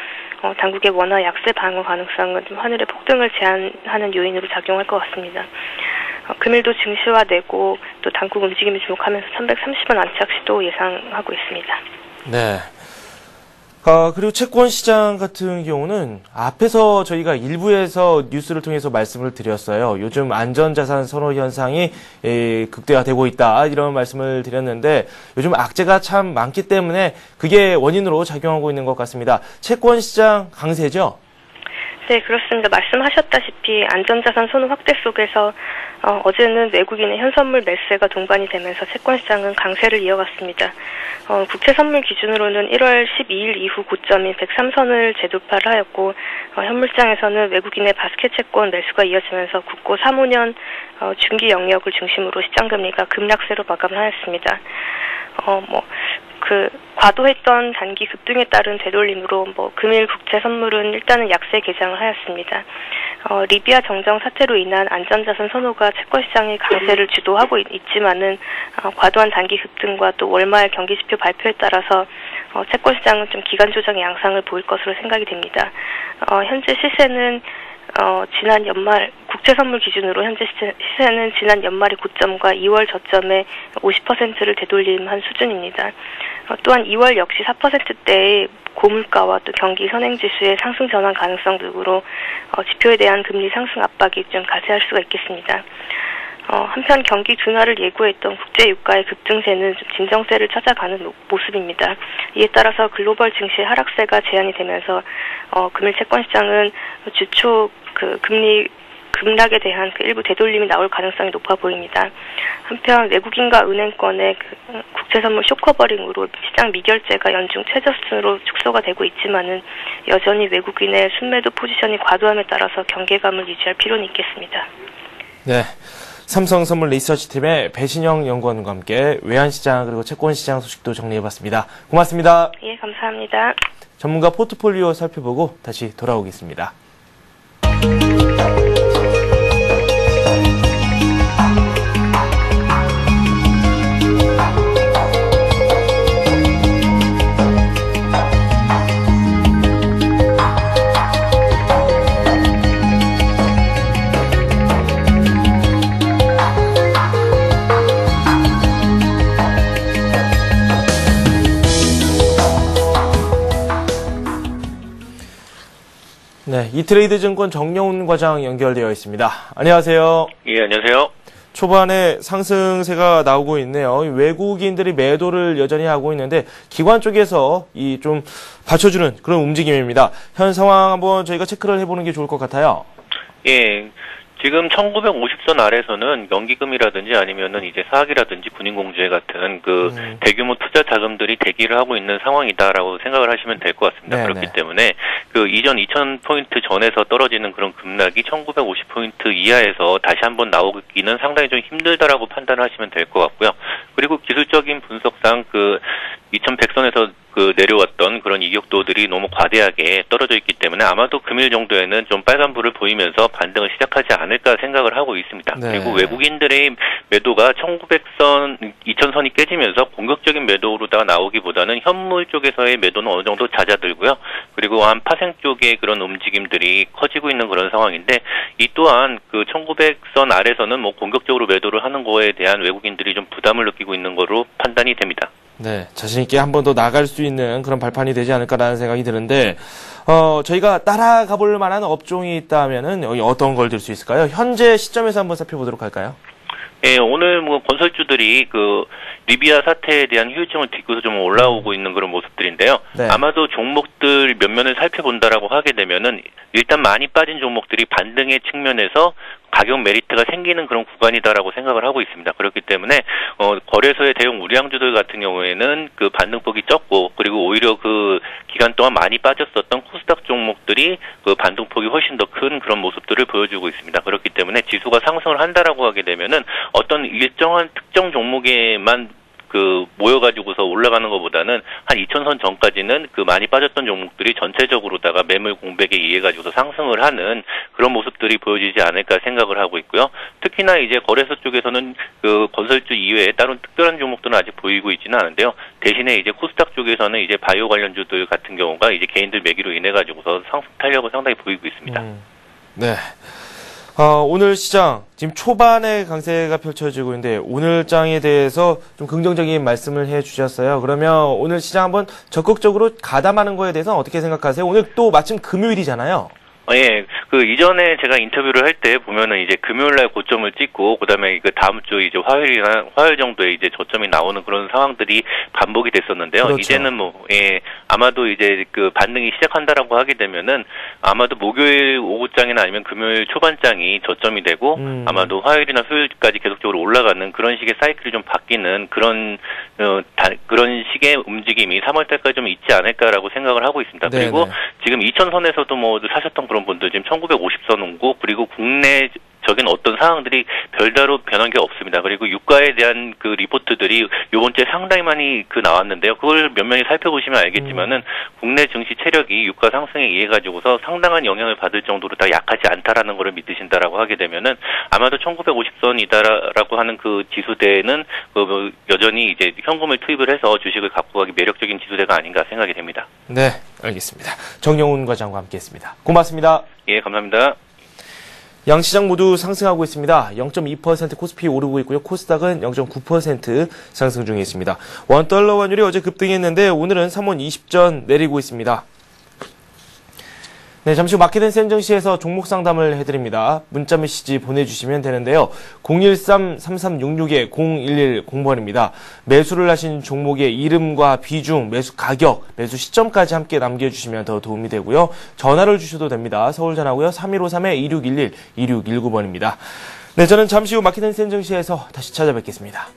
Speaker 5: 당국의 원화 약세 방어 가능성은 좀 환율의 폭등을 제한하는 요인으로 작용할 것 같습니다. 금일도 증시와 내고 또 당국 움직임에 주목하면서 330원 안착 시도 예상하고 있습니다.
Speaker 1: 네. 그리고 채권 시장 같은 경우는 앞에서 저희가 일부에서 뉴스를 통해서 말씀을 드렸어요. 요즘 안전자산 선호 현상이 극대화되고 있다 이런 말씀을 드렸는데 요즘 악재가 참 많기 때문에 그게 원인으로 작용하고 있는 것 같습니다. 채권 시장 강세죠?
Speaker 5: 네, 그렇습니다. 말씀하셨다시피 안전자산 선호 확대 속에서 어제는 외국인의 현선물 매수세가 동반이 되면서 채권시장은 강세를 이어갔습니다. 국채선물 기준으로는 1월 12일 이후 고점인 103선을 재돌파를 하였고 현물시장에서는 외국인의 바스켓 채권 매수가 이어지면서 국고 3, 5년 중기 영역을 중심으로 시장금리가 급락세로 마감을 하였습니다. 과도했던 단기 급등에 따른 되돌림으로 금일 국채 선물은 일단은 약세 개장을 하였습니다. 리비아 정정 사태로 인한 안전자산 선호가 채권 시장의 강세를 주도하고 있지만은 과도한 단기 급등과 또 월말 경기 지표 발표에 따라서 채권 시장은 좀 기간 조정의 양상을 보일 것으로 생각이 됩니다. 현재 시세는 지난 연말 국채 선물 기준으로 현재 시세는 지난 연말의 고점과 2월 저점의 50%를 되돌림한 수준입니다. 또한 2월 역시 4%대의 고물가와 또 경기 선행지수의 상승 전환 가능성 등으로 지표에 대한 금리 상승 압박이 좀 가세할 수가 있겠습니다. 한편 경기 둔화를 예고했던 국제 유가의 급등세는 좀 진정세를 찾아가는 모습입니다. 이에 따라서 글로벌 증시의 하락세가 제한이 되면서 금일 채권 시장은 주초 금리 급락에 대한 일부 되돌림이 나올 가능성이 높아 보입니다. 한편 외국인과 은행권의 국채 선물 쇼커버링으로 시장 미결제가 연중 최저수준으로 축소가 되고 있지만은 여전히 외국인의 순매도 포지션이 과도함에 따라서 경계감을 유지할 필요는 있겠습니다.
Speaker 1: 네. 삼성선물 리서치팀의 배신영 연구원과 함께 외환시장 그리고 채권시장 소식도 정리해봤습니다. 고맙습니다.
Speaker 5: 예, 감사합니다.
Speaker 1: 전문가 포트폴리오 살펴보고 다시 돌아오겠습니다. 네, 이트레이드 증권 정영훈 과장 연결되어 있습니다. 안녕하세요.
Speaker 6: 예, 안녕하세요.
Speaker 1: 초반에 상승세가 나오고 있네요. 외국인들이 매도를 여전히 하고 있는데 기관 쪽에서 좀 받쳐주는 그런 움직임입니다. 현 상황 한번 저희가 체크를 해보는 게 좋을 것 같아요.
Speaker 6: 예. 지금 1950선 아래서는 연기금이라든지 아니면은 이제 사학이라든지 군인공제 같은 대규모 투자 자금들이 대기를 하고 있는 상황이다라고 생각을 하시면 될 것 같습니다.
Speaker 1: 네네.
Speaker 6: 그렇기 때문에 이전 2000포인트 전에서 떨어지는 그런 급락이 1950포인트 이하에서 다시 한번 나오기는 상당히 좀 힘들다라고 판단하시면 될 것 같고요. 그리고 기술적인 분석상 2100선에서 내려왔던 그런 이격도들이 너무 과대하게 떨어져 있기 때문에 아마도 금일 정도에는 좀 빨간불을 보이면서 반등을 시작하지 않을까 생각을 하고 있습니다.
Speaker 1: 네.
Speaker 6: 그리고 외국인들의 매도가 1900선, 2000선이 깨지면서 공격적인 매도로다가 나오기보다는 현물 쪽에서의 매도는 어느 정도 잦아들고요. 그리고 한 파생 쪽의 그런 움직임들이 커지고 있는 그런 상황인데 이 또한 1900선 아래서는 공격적으로 매도를 하는 거에 대한 외국인들이 좀 부담을 느끼고 있는 거로 판단이 됩니다.
Speaker 1: 네, 자신있게 한 번 더 나갈 수 있는 그런 발판이 되지 않을까라는 생각이 드는데, 저희가 따라가 볼 만한 업종이 있다면은 여기 어떤 걸 들 수 있을까요? 현재 시점에서 한번 살펴보도록 할까요?
Speaker 6: 예, 오늘 건설주들이 리비아 사태에 대한 후유증을 딛고서 좀 올라오고 있는 그런 모습들인데요.
Speaker 1: 네.
Speaker 6: 아마도 종목들 몇 면을 살펴본다라고 하게 되면은 일단 많이 빠진 종목들이 반등의 측면에서 가격 메리트가 생기는 그런 구간이다라고 생각을 하고 있습니다. 그렇기 때문에 거래소의 대형 우량주들 같은 경우에는 반등폭이 적고 그리고 오히려 기간 동안 많이 빠졌었던 코스닥 종목 종목들이 그 반등폭이 훨씬 더 큰 그런 모습들을 보여주고 있습니다. 그렇기 때문에 지수가 상승을 한다라고 하게 되면은 어떤 일정한 특정 종목에만 모여가지고서 올라가는 것보다는 한 2000선 전까지는 그 많이 빠졌던 종목들이 전체적으로다가 매물 공백에 의해가지고서 상승을 하는 그런 모습들이 보여지지 않을까 생각을 하고 있고요. 특히나 이제 거래소 쪽에서는 그 건설주 이외에 다른 특별한 종목들은 아직 보이고 있지는 않은데요. 대신에 이제 코스닥 쪽에서는 이제 바이오 관련주들 같은 경우가 이제 개인들 매기로 인해가지고서 상승 탄력을 상당히 보이고 있습니다.
Speaker 1: 네. 오늘 시장 지금 초반에 강세가 펼쳐지고 있는데 오늘 장에 대해서 좀 긍정적인 말씀을 해주셨어요. 그러면 오늘 시장 한번 적극적으로 가담하는 거에 대해서는 어떻게 생각하세요? 오늘 또 마침 금요일이잖아요.
Speaker 6: 예, 그 이전에 제가 인터뷰를 할 때 보면은 이제 금요일날 고점을 찍고 그다음에 그 다음 주 이제 화요일 정도에 이제 저점이 나오는 그런 상황들이 반복이 됐었는데요.
Speaker 1: 그렇죠.
Speaker 6: 이제는 아마도 이제 그 반등이 시작한다라고 하게 되면은 아마도 목요일 오후장이나 아니면 금요일 초반장이 저점이 되고 아마도 화요일이나 수요일까지 계속적으로 올라가는 그런 식의 사이클이 좀 바뀌는 그런 식의 움직임이 3월달까지 좀 있지 않을까라고 생각을 하고 있습니다.
Speaker 1: 네네.
Speaker 6: 그리고 지금 2000선에서도 사셨던 그런 분들 지금 1950선 온고 그리고 국내적인 어떤 상황들이 별다로 변한 게 없습니다. 그리고 유가에 대한 그 리포트들이 요번 주에 상당히 많이 나왔는데요. 그걸 면면히 살펴보시면 알겠지만은 국내 증시 체력이 유가 상승에 의해 가지고서 상당한 영향을 받을 정도로 다 약하지 않다라는 것을 믿으신다라고 하게 되면은 아마도 1950선이다라고 하는 그 지수대는 여전히 이제 현금을 투입을 해서 주식을 갖고 가기 매력적인 지수대가 아닌가 생각이 됩니다.
Speaker 1: 네, 알겠습니다. 정영훈 과장과 함께했습니다. 고맙습니다.
Speaker 6: 예, 감사합니다.
Speaker 1: 양시장 모두 상승하고 있습니다. 0.2% 코스피 오르고 있고요. 코스닥은 0.9% 상승 중에 있습니다. 원달러 환율이 어제 급등했는데 오늘은 3원 20전 내리고 있습니다. 네, 잠시 후 마켓앤 센정시에서 종목 상담을 해드립니다. 문자 메시지 보내주시면 되는데요. 013-3366-0110번입니다. 매수를 하신 종목의 이름과 비중, 매수 가격, 매수 시점까지 함께 남겨주시면 더 도움이 되고요. 전화를 주셔도 됩니다. 서울 전화고요. 3153-2611, 2619번입니다. 네, 저는 잠시 후 마켓앤 센정시에서 다시 찾아뵙겠습니다.